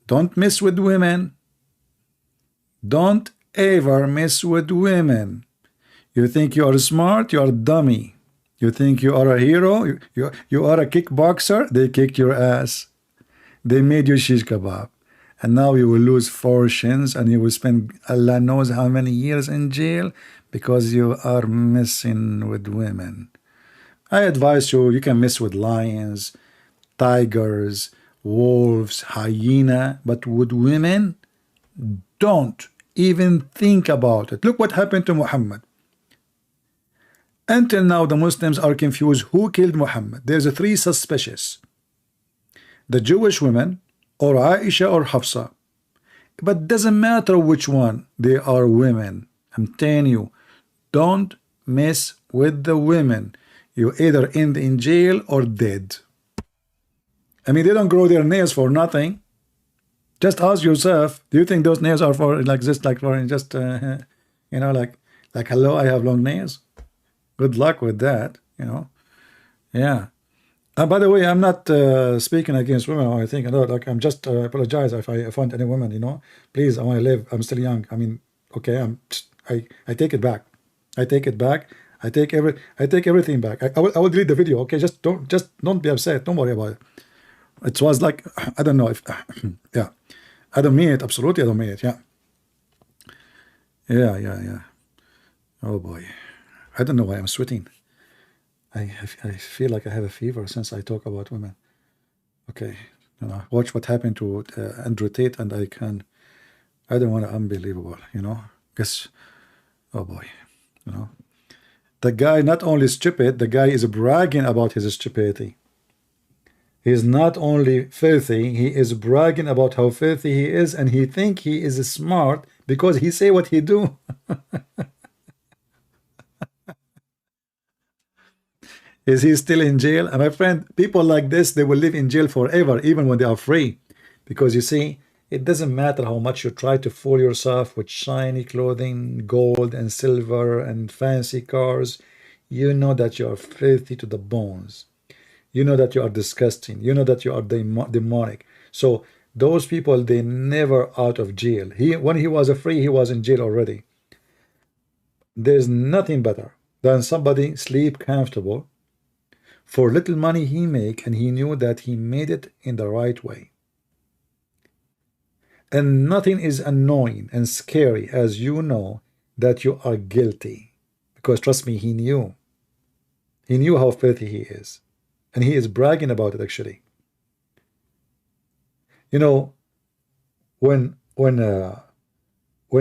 Don't mess with women. Don't ever mess with women. You think you are smart, you are dummy. You think you are a hero, you are a kickboxer, they kicked your ass. They made you shish kebab. And now you will lose fortunes and you will spend Allah knows how many years in jail because you are messing with women. I advise you, you can mess with lions, tigers, wolves, hyena, but with women, don't even think about it. Look what happened to Muhammad. Until now, the Muslims are confused who killed Muhammad. There's three suspicious: the Jewish women, or Aisha, or Hafsa. But doesn't matter which one, they are women. I'm telling you, don't mess with the women. You either end in jail or dead. I mean, they don't grow their nails for nothing. Just ask yourself, do you think those nails are for like this, like for just you know, like hello, I have long nails? Good luck with that, you know. Yeah. By the way, I'm not speaking against women or anything. Like I'm just apologize if I offend any woman. You know, please, I want to live. I'm still young. I mean, okay, I take it back. I take it back. I take everything back. I will delete the video. Okay, just don't be upset. Don't worry about it. It was like I don't know if yeah, I don't mean it. Absolutely, I don't mean it. Yeah, yeah. Oh boy, I don't know why I'm sweating. I feel like I have a fever since I talk about women. Okay, you know, watch what happened to Andrew Tate, and I don't want to, unbelievable, you know. Guess, oh boy, you know, the guy not only stupid, the guy is bragging about his stupidity. He's not only filthy, he is bragging about how filthy he is, and he think he is smart because he say what he do. Is he still in jail? And my friend, people like this, they will live in jail forever, even when they are free. Because you see, it doesn't matter how much you try to fool yourself with shiny clothing, gold and silver and fancy cars. You know that you are filthy to the bones. You know that you are disgusting. You know that you are demonic. So those people, they never out of jail. When he was free, he was in jail already. There's nothing better than somebody sleep comfortable for little money he make, and he knew that he made it in the right way. And nothing is annoying and scary as you know that you are guilty. Because trust me, he knew. He knew how filthy he is. And he is bragging about it actually. You know, when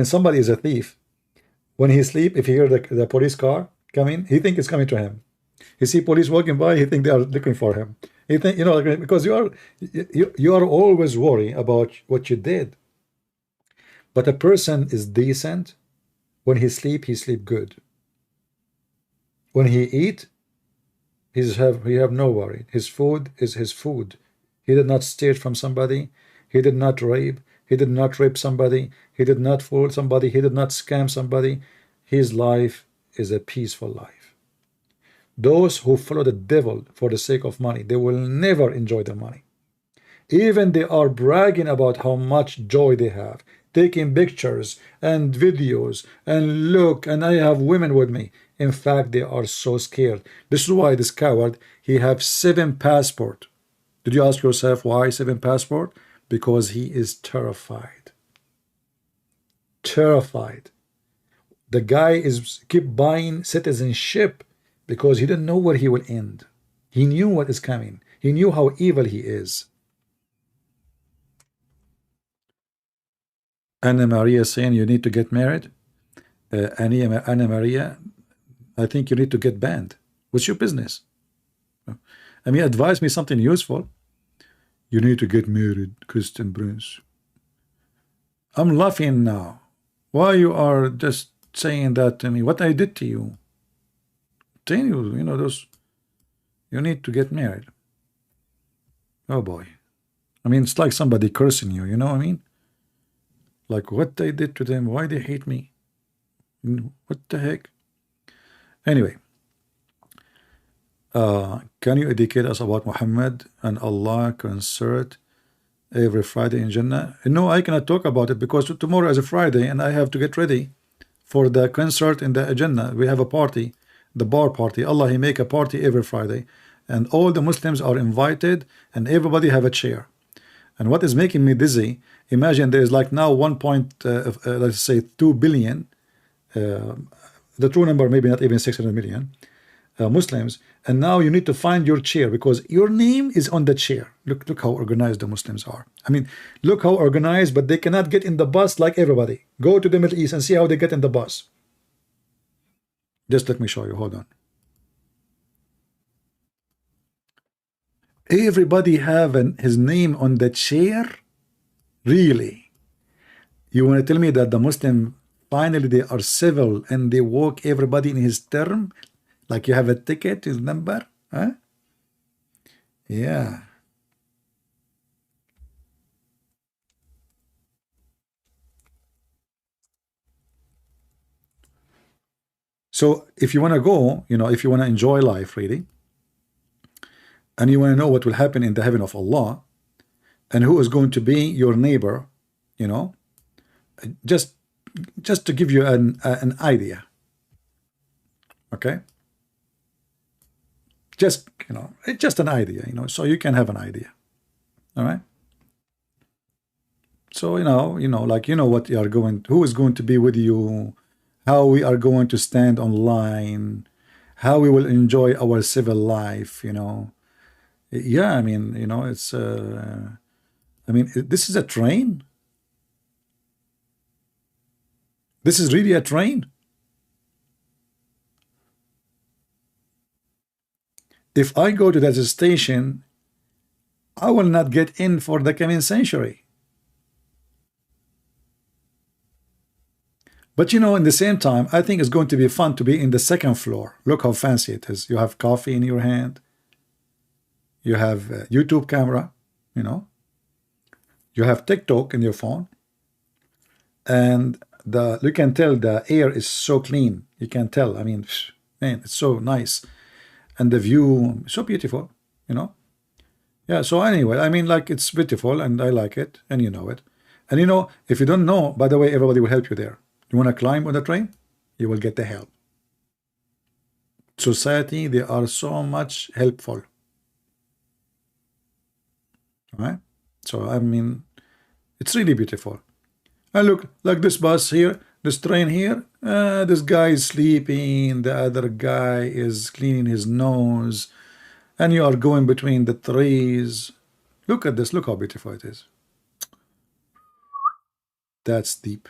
somebody is a thief, when he sleep, if he hear the police car coming, he think it's coming to him. He see police walking by, he think they are looking for him. He think, you know, because you are always worried about what you did. But a person is decent. When he sleep good. When he eat, he have no worry. His food is his food. He did not steal from somebody. He did not rape. He did not rape somebody. He did not fool somebody. He did not scam somebody. His life is a peaceful life. Those who follow the devil for the sake of money, they will never enjoy the money. Even they are bragging about how much joy they have, taking pictures and videos, and look, and I have women with me. In fact, they are so scared. This is why this coward, he have 7 passport. Did you ask yourself why 7 passport? Because he is terrified. Terrified. The guy is keep buying citizenship because he didn't know where he will end. He knew what is coming. He knew how evil he is. Anna Maria saying you need to get married. Anna Maria, I think you need to get banned. What's your business? I mean, advise me something useful. You need to get married, Christian Prince. I'm laughing now. Why you are just saying that to me? What I did to you? Telling you, you know, those. You need to get married. Oh boy. I mean, it's like somebody cursing you. You know what I mean? Like what I did to them. Why they hate me? What the heck? Anyway. Can you educate us about Muhammad and Allah concert Every Friday in Jannah. No, I cannot talk about it because tomorrow is a Friday and I have to get ready for the concert in the Jannah. We have a party, the bar party. Allah, He make a party every Friday, and all the Muslims are invited, and everybody have a chair. And what is making me dizzy? Imagine there is like now let's say 2 billion. The true number maybe not even 600 million Muslims, and now you need to find your chair because your name is on the chair. Look how organized the Muslims are. I mean, look how organized, but they cannot get in the bus like everybody. Go to the Middle East and see how they get in the bus. Just let me show you. Hold on. Everybody have his name on the chair. Really? You want to tell me that the Muslim finally they are civil and they walk everybody in his term? Like you have a ticket, his number, huh? Yeah. So if you want to go, if you want to enjoy life really, and you want to know what will happen in the heaven of Allah, and who is going to be your neighbor, just to give you an idea, okay? Just it's just an idea, so you can have an idea, all right? So like what you are going, who is going to be with you, how we are going to stand online, how we will enjoy our civil life, yeah. I mean, it's this is a train. This is really a train. If I go to that station, I will not get in for the coming century. But in the same time, I think it's going to be fun to be in the second floor. Look how fancy it is. You have coffee in your hand. You have a YouTube camera, You have TikTok in your phone. And you can tell the air is so clean. You can tell. I mean, man, it's so nice. And the view, so beautiful, Yeah, so anyway, I mean, like, it's beautiful and I like it, and you know it. And if you don't know, by the way, everybody will help you there. You want to climb on the train? You will get the help. Society, they are so much helpful. All right? So, I mean, it's really beautiful. And look, like this bus here, this train here, this guy is sleeping, the other guy is cleaning his nose, and you are going between the trees. Look at this, look how beautiful it is. That's deep.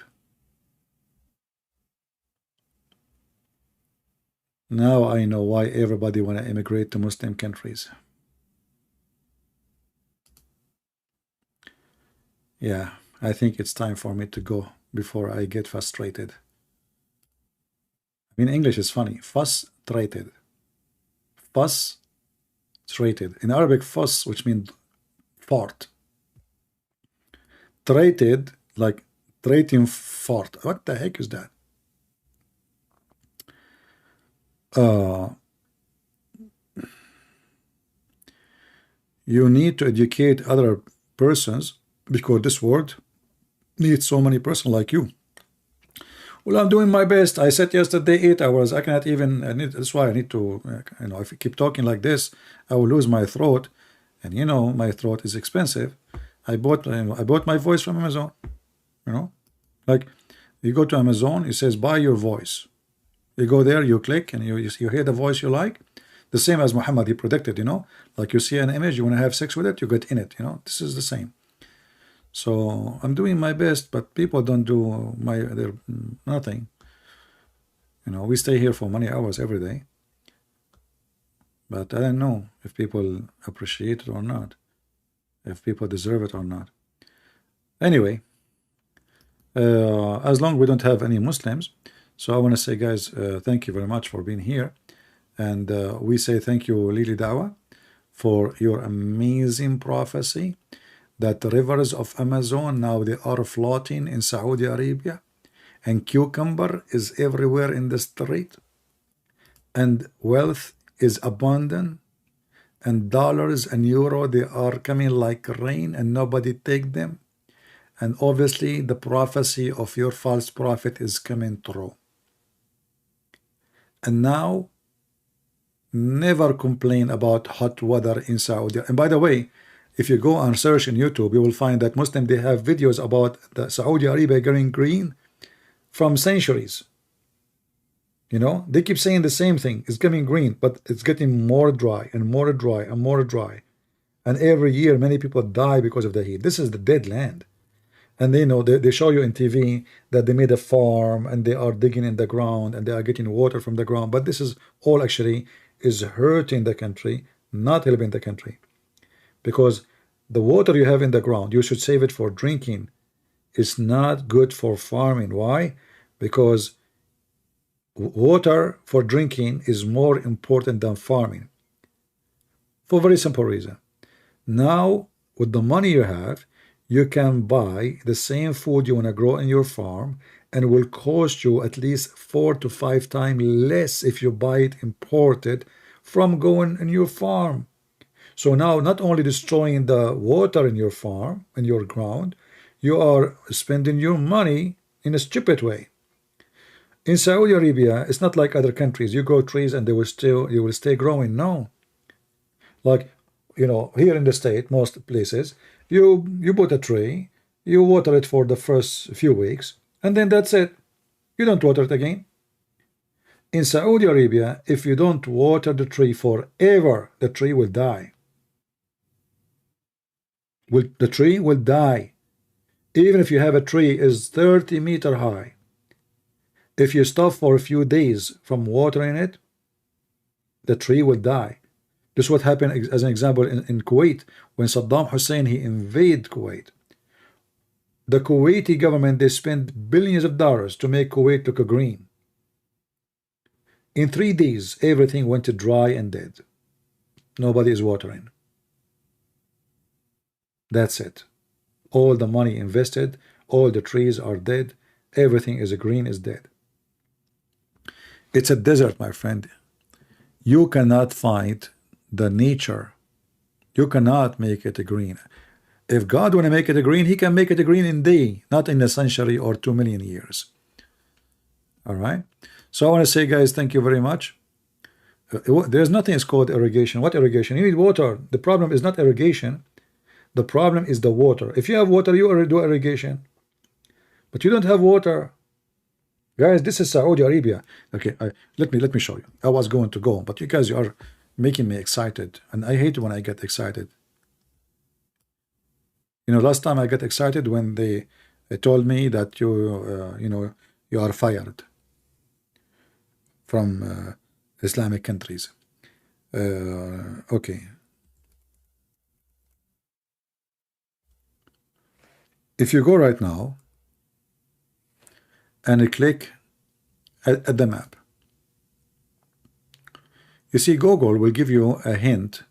Now I know why everybody want to immigrate to Muslim countries. Yeah, I think it's time for me to go before I get frustrated. I mean, English is funny. Frustrated. Frustrated. In Arabic, fuss, which means fart. Trated, like trating fart. What the heck is that? You need to educate other persons because this world needs so many persons like you. Well, I'm doing my best. I said yesterday 8 hours. I cannot even. That's why I need to. If I keep talking like this, I will lose my throat, and my throat is expensive. I bought my voice from Amazon. Like you go to Amazon, it says buy your voice. You go there, you click, and you hear the voice you like. The same as Muhammad, he predicted. Like you see an image, you want to have sex with it, you get in it. This is the same. So I'm doing my best, but people don't do their nothing. We stay here for many hours every day, but I don't know if people appreciate it or not, if people deserve it or not. Anyway, as long as we don't have any Muslims, so I want to say, guys, thank you very much for being here, and we say thank you, Lily Dawah, for your amazing prophecy that the rivers of Amazon now they are floating in Saudi Arabia, and cucumber is everywhere in the street, and wealth is abundant, and dollars and euro, they are coming like rain and nobody take them. And obviously the prophecy of your false prophet is coming true. And now never complain about hot weather in Saudi. And by the way, if you go and search in YouTube, you will find that Muslims, they have videos about the Saudi Arabia getting green from centuries. You know, they keep saying the same thing. It's coming green, but it's getting more dry and more dry and more dry. And every year, many people die because of the heat. This is the dead land. And they know, they show you in TV that they made a farm and they are digging in the ground and they are getting water from the ground. But this is all actually is hurting the country, not helping the country. Because the water you have in the ground, you should save it for drinking. It's not good for farming. Why? Because water for drinking is more important than farming. For a very simple reason. Now, with the money you have, you can buy the same food you want to grow in your farm, and it will cost you at least 4 to 5 times less if you buy it imported from going in your farm. So now, not only destroying the water in your farm, in your ground, you are spending your money in a stupid way. In Saudi Arabia, it's not like other countries. You grow trees and they will still, you will stay growing. No. Like, you know, here in the state, most places, you put a tree, you water it for the first few weeks, and then that's it. You don't water it again. In Saudi Arabia, if you don't water the tree forever, the tree will die. The tree will die. Even if you have a tree is 30 meters high. If you stop for a few days from watering it, the tree will die. This is what happened, as an example, in Kuwait, when Saddam Hussein, he invaded Kuwait. The Kuwaiti government, they spent billions of dollars to make Kuwait look green. In 3 days, everything went dry and dead. Nobody is watering. That's it. All the money invested, all the trees are dead, everything is green, is dead. It's a desert, my friend. You cannot find the nature. You cannot make it green. If God want to make it green, he can make it green in a day, not in a century or 2 million years. All right. So I want to say, guys, thank you very much. There's nothing is called irrigation. What irrigation? You need water. The problem is not irrigation. The problem is the water. If you have water, you already do irrigation. But you don't have water. Guys, this is Saudi Arabia. Okay, let me show you. I was going to go, but you guys, you are making me excited, and I hate when I get excited. You know, last time I got excited when they told me that you know, you are fired from Islamic countries. Okay. If you go right now and click at the map, you see Google will give you a hint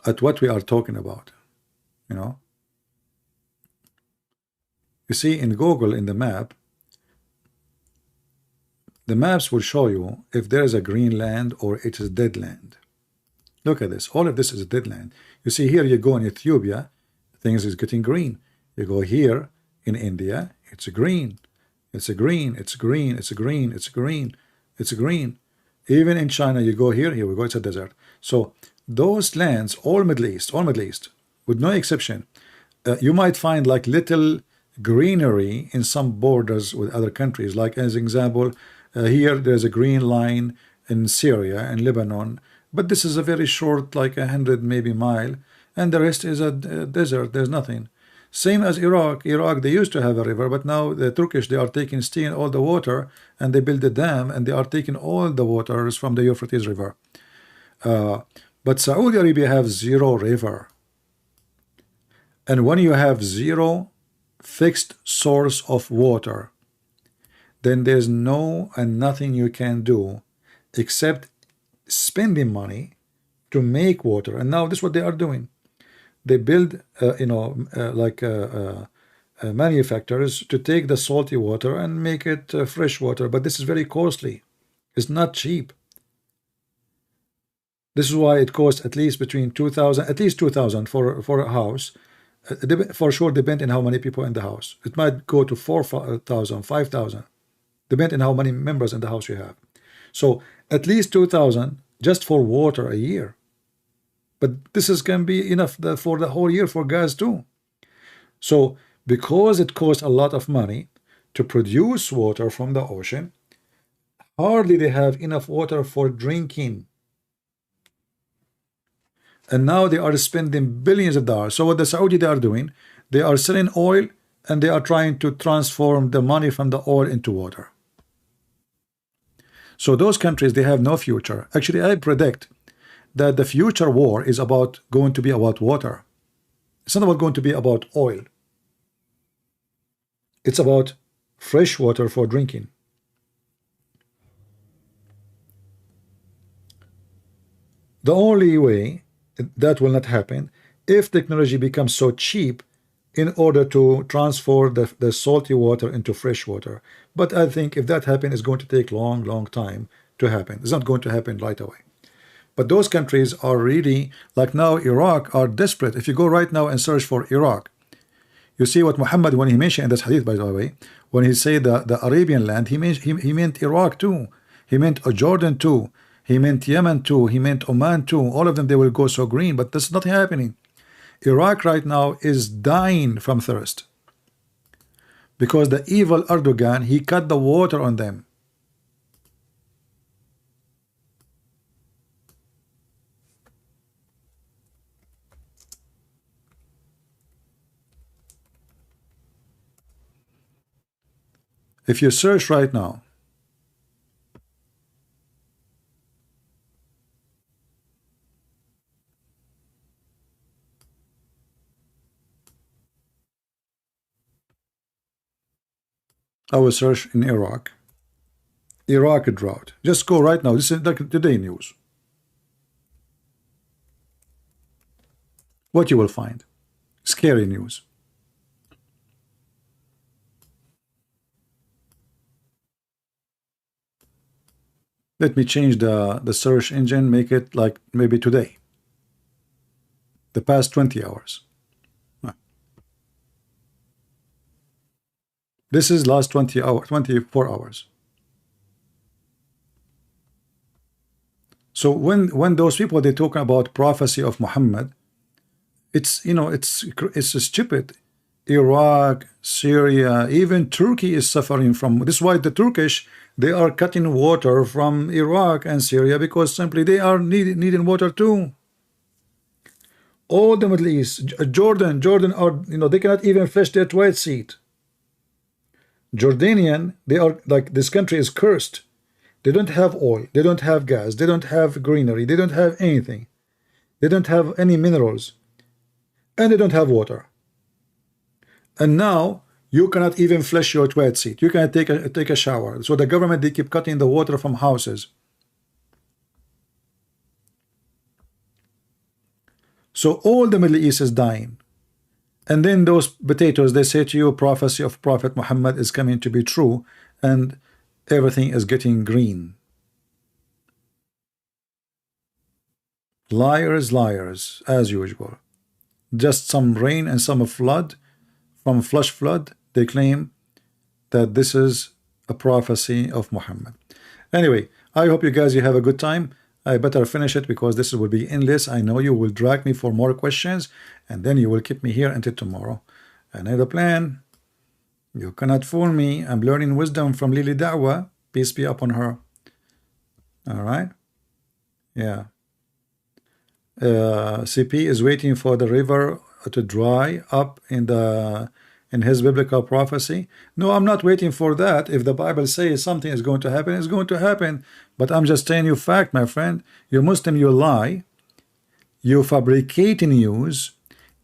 at what we are talking about. You know, you see in Google, in the map, the maps will show you if there is a green land or it is dead land. Look at this. All of this is a dead land. You see here, you go in Ethiopia, things is getting green. You go here in India, it's green. It's a green, it's green, it's green, it's green, it's green. Even in China, you go here we go, it's a desert. So those lands, all Middle East, with no exception, you might find like little greenery in some borders with other countries. Like as an example, here there's a green line in Syria and Lebanon, but this is a very short, like 100 maybe mile, and the rest is a desert. There's nothing. Same as Iraq. They used to have a river, but now the Turkish, they are taking stealing all the water, and they build a dam, and they are taking all the waters from the Euphrates River. But Saudi Arabia have 0 river. And when you have 0 fixed source of water, then there's no and nothing you can do except spending money to make water. And now this is what they are doing. They build, manufacturers to take the salty water and make it fresh water. But this is very costly. It's not cheap. This is why it costs at least between 2,000, at least 2,000 for a house. For sure, depend on how many people in the house. It might go to 4,000, 5,000, depend on how many members in the house you have. So at least 2,000 just for water a year. But this is can be enough for the whole year for gas too. So because it costs a lot of money to produce water from the ocean, hardly they have enough water for drinking. And now they are spending billions of dollars. So what the Saudi they are doing, they are selling oil and they are trying to transform the money from the oil into water. So those countries, they have no future. Actually, I predict that the future war is going to be about water. It's not going to be about oil. It's about fresh water for drinking. The only way that will not happen if technology becomes so cheap in order to transfer the salty water into fresh water. But I think if that happens, it's going to take long time to happen. It's not going to happen right away. But those countries are really, like now Iraq, are desperate. If you go right now and search for Iraq, you see what Muhammad, when he mentioned in this hadith, by the way, when he said the Arabian land, he meant Iraq too. He meant Jordan too. He meant Yemen too. He meant Oman too. All of them, they will go so green, but that's not happening. Iraq right now is dying from thirst because the evil Erdogan, he cut the water on them. If you search right now, I will search in Iraq drought. Just go right now. This is like today news. What you will find? Scary news. Let me change the search engine, make it like maybe today. The past 20 hours. This is last 20 hours, 24 hours. So when those people, they talk about prophecy of Muhammad, it's, you know, it's stupid. Iraq, Syria, even Turkey is suffering from this. Is why the Turkish, they are cutting water from Iraq and Syria, because simply they are needing water too. All the Middle East, Jordan are, you know, they cannot even flush their toilet seat. Jordanian, they are like, this country is cursed. They don't have oil, they don't have gas, they don't have greenery, they don't have anything. They don't have any minerals, and they don't have water. And now you cannot even flush your toilet seat. You cannot take a shower. So the government, they keep cutting the water from houses. So all the Middle East is dying. And then those potatoes, they say to you, prophecy of Prophet Muhammad is coming to be true, and everything is getting green. Liars, liars, as usual. Just some rain and some flood, from flash flood, they claim that this is a prophecy of Muhammad. Anyway, I hope you guys, you have a good time. I better finish it because this will be endless. I know you will drag me for more questions, and then you will keep me here until tomorrow. I know the plan. You cannot fool me. I'm learning wisdom from Lily Dawah. Peace be upon her. All right. Yeah. CP is waiting for the river to dry up in his biblical prophecy. No, I'm not waiting for that. If the Bible says something is going to happen, it's going to happen. But I'm just telling you fact, my friend. You're Muslim, you lie, you fabricate news,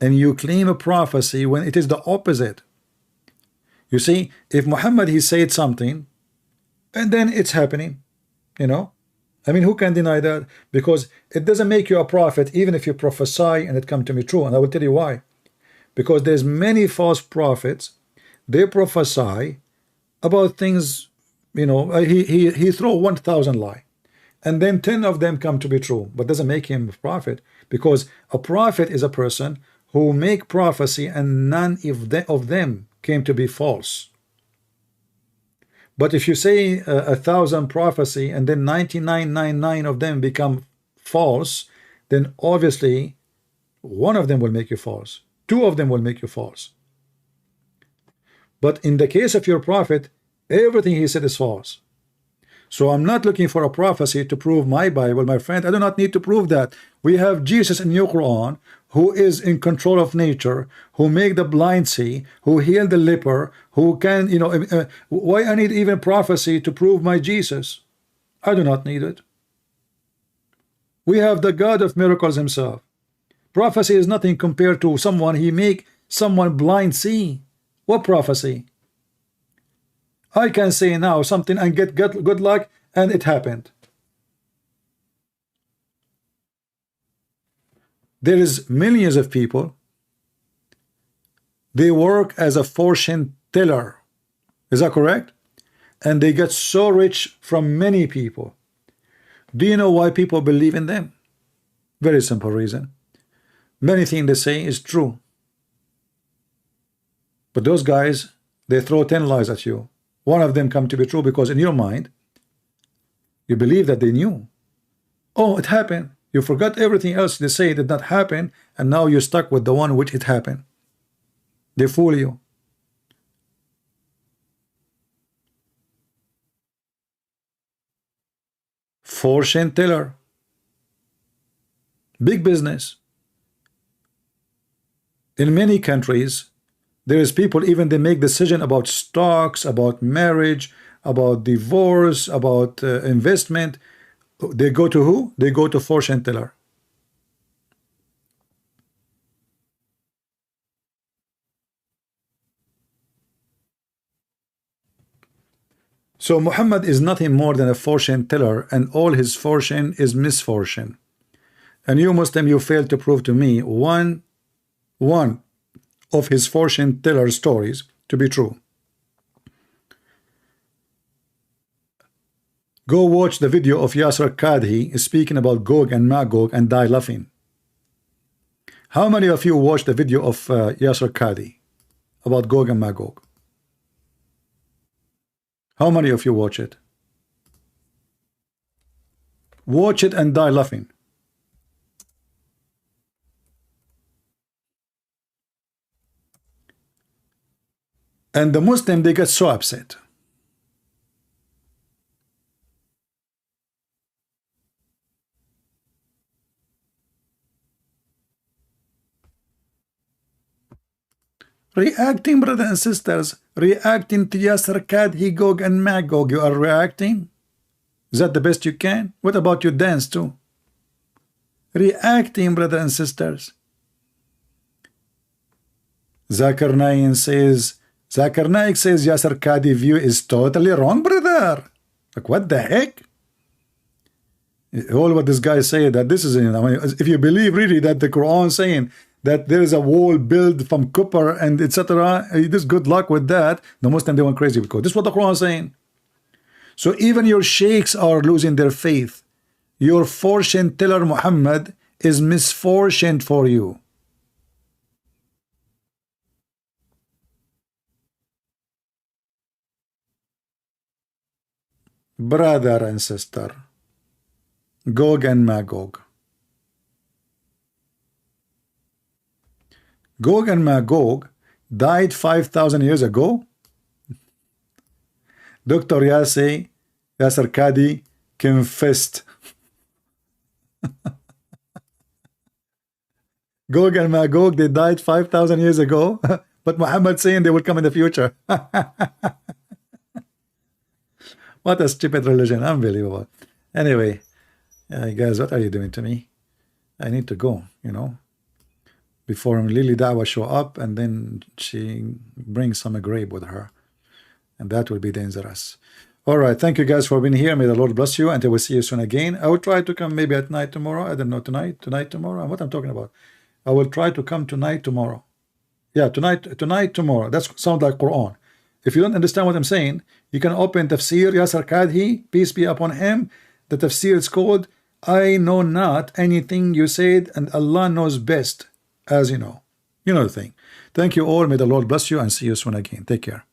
and you claim a prophecy when it is the opposite. You see, if Muhammad, he said something, and then it's happening, you know. I mean, who can deny that? Because it doesn't make you a prophet, even if you prophesy and it come to me true. And I will tell you why. Because there's many false prophets, they prophesy about things, you know. He throw 1,000 lie. and then 10 of them come to be true, but doesn't make him a prophet, because a prophet is a person who make prophecy and none of them came to be false. But if you say 1,000 prophecy and then 99.99 of them become false, then obviously one of them will make you false, two of them will make you false. But in the case of your prophet, everything he said is false. So I'm not looking for a prophecy to prove my Bible, my friend. I do not need to prove that. We have Jesus in your Quran, who is in control of nature, who make the blind see, who heal the leper, who can, why I need even prophecy to prove my Jesus? I do not need it. We have the God of miracles himself. Prophecy is nothing compared to someone, he make someone blind see. What prophecy? I can say now something and get good luck, and it happened. There is millions of people, they work as a fortune teller. Is that correct? And they get so rich from many people. Do you know why people believe in them? Very simple reason. Many things they say is true. But those guys, they throw 10 lies at you. One of them come to be true because in your mind, you believe that they knew. Oh, it happened. You forgot everything else they say did not happen, and now you're stuck with the one which it happened. They fool you. Fortune teller. Big business. In many countries, there is people, even they make decision about stocks, about marriage, about divorce, about investment. They go to who? They go to fortune teller. So Muhammad is nothing more than a fortune teller, and all his fortune is misfortune. And you Muslim, you fail to prove to me one of his fortune teller stories to be true. Go watch the video of Yasser Kadhi speaking about Gog and Magog and die laughing. How many of you watched the video of Yasser Kadhi about Gog and Magog? How many of you watch it? Watch it and die laughing. And the Muslim, they get so upset. Reacting, brothers and sisters, reacting to Yasser Kadhi, Gog and Magog. You are reacting? Is that the best you can? What about your dance too? Reacting, brothers and sisters. Zakir Naik says Yasser Kadhi view is totally wrong, brother. Like, what the heck? All what this guy say, that this is, if you believe really that the Quran saying that there is a wall built from copper and etc., just good luck with that. The Muslim, they went crazy because this is what the Quran is saying. So even your sheikhs are losing their faith. Your fortune teller Muhammad is misfortune for you. Brother and sister, Gog and Magog. Gog and Magog died 5,000 years ago. Dr. Yasser Kadhi confessed. Gog and Magog, they died 5,000 years ago, but Muhammad saying they will come in the future. What a stupid religion. Unbelievable. Anyway, guys, what are you doing to me? I need to go, before Lily Dawah show up and then she brings some grape with her, and that will be dangerous. All right, thank you guys for being here. May the Lord bless you, and I will see you soon again. I will try to come maybe at night tomorrow. I don't know, tonight, tomorrow. What I'm talking about. I will try to come tonight tomorrow. Yeah, tonight tomorrow. That sounds like Quran. If you don't understand what I'm saying, you can open Tafsir Yasser Kadhi, peace be upon him, The tafsir is called I know not anything you said, and Allah knows best, as you know. You know the thing. Thank you all. May the Lord bless you and see you soon again. Take care.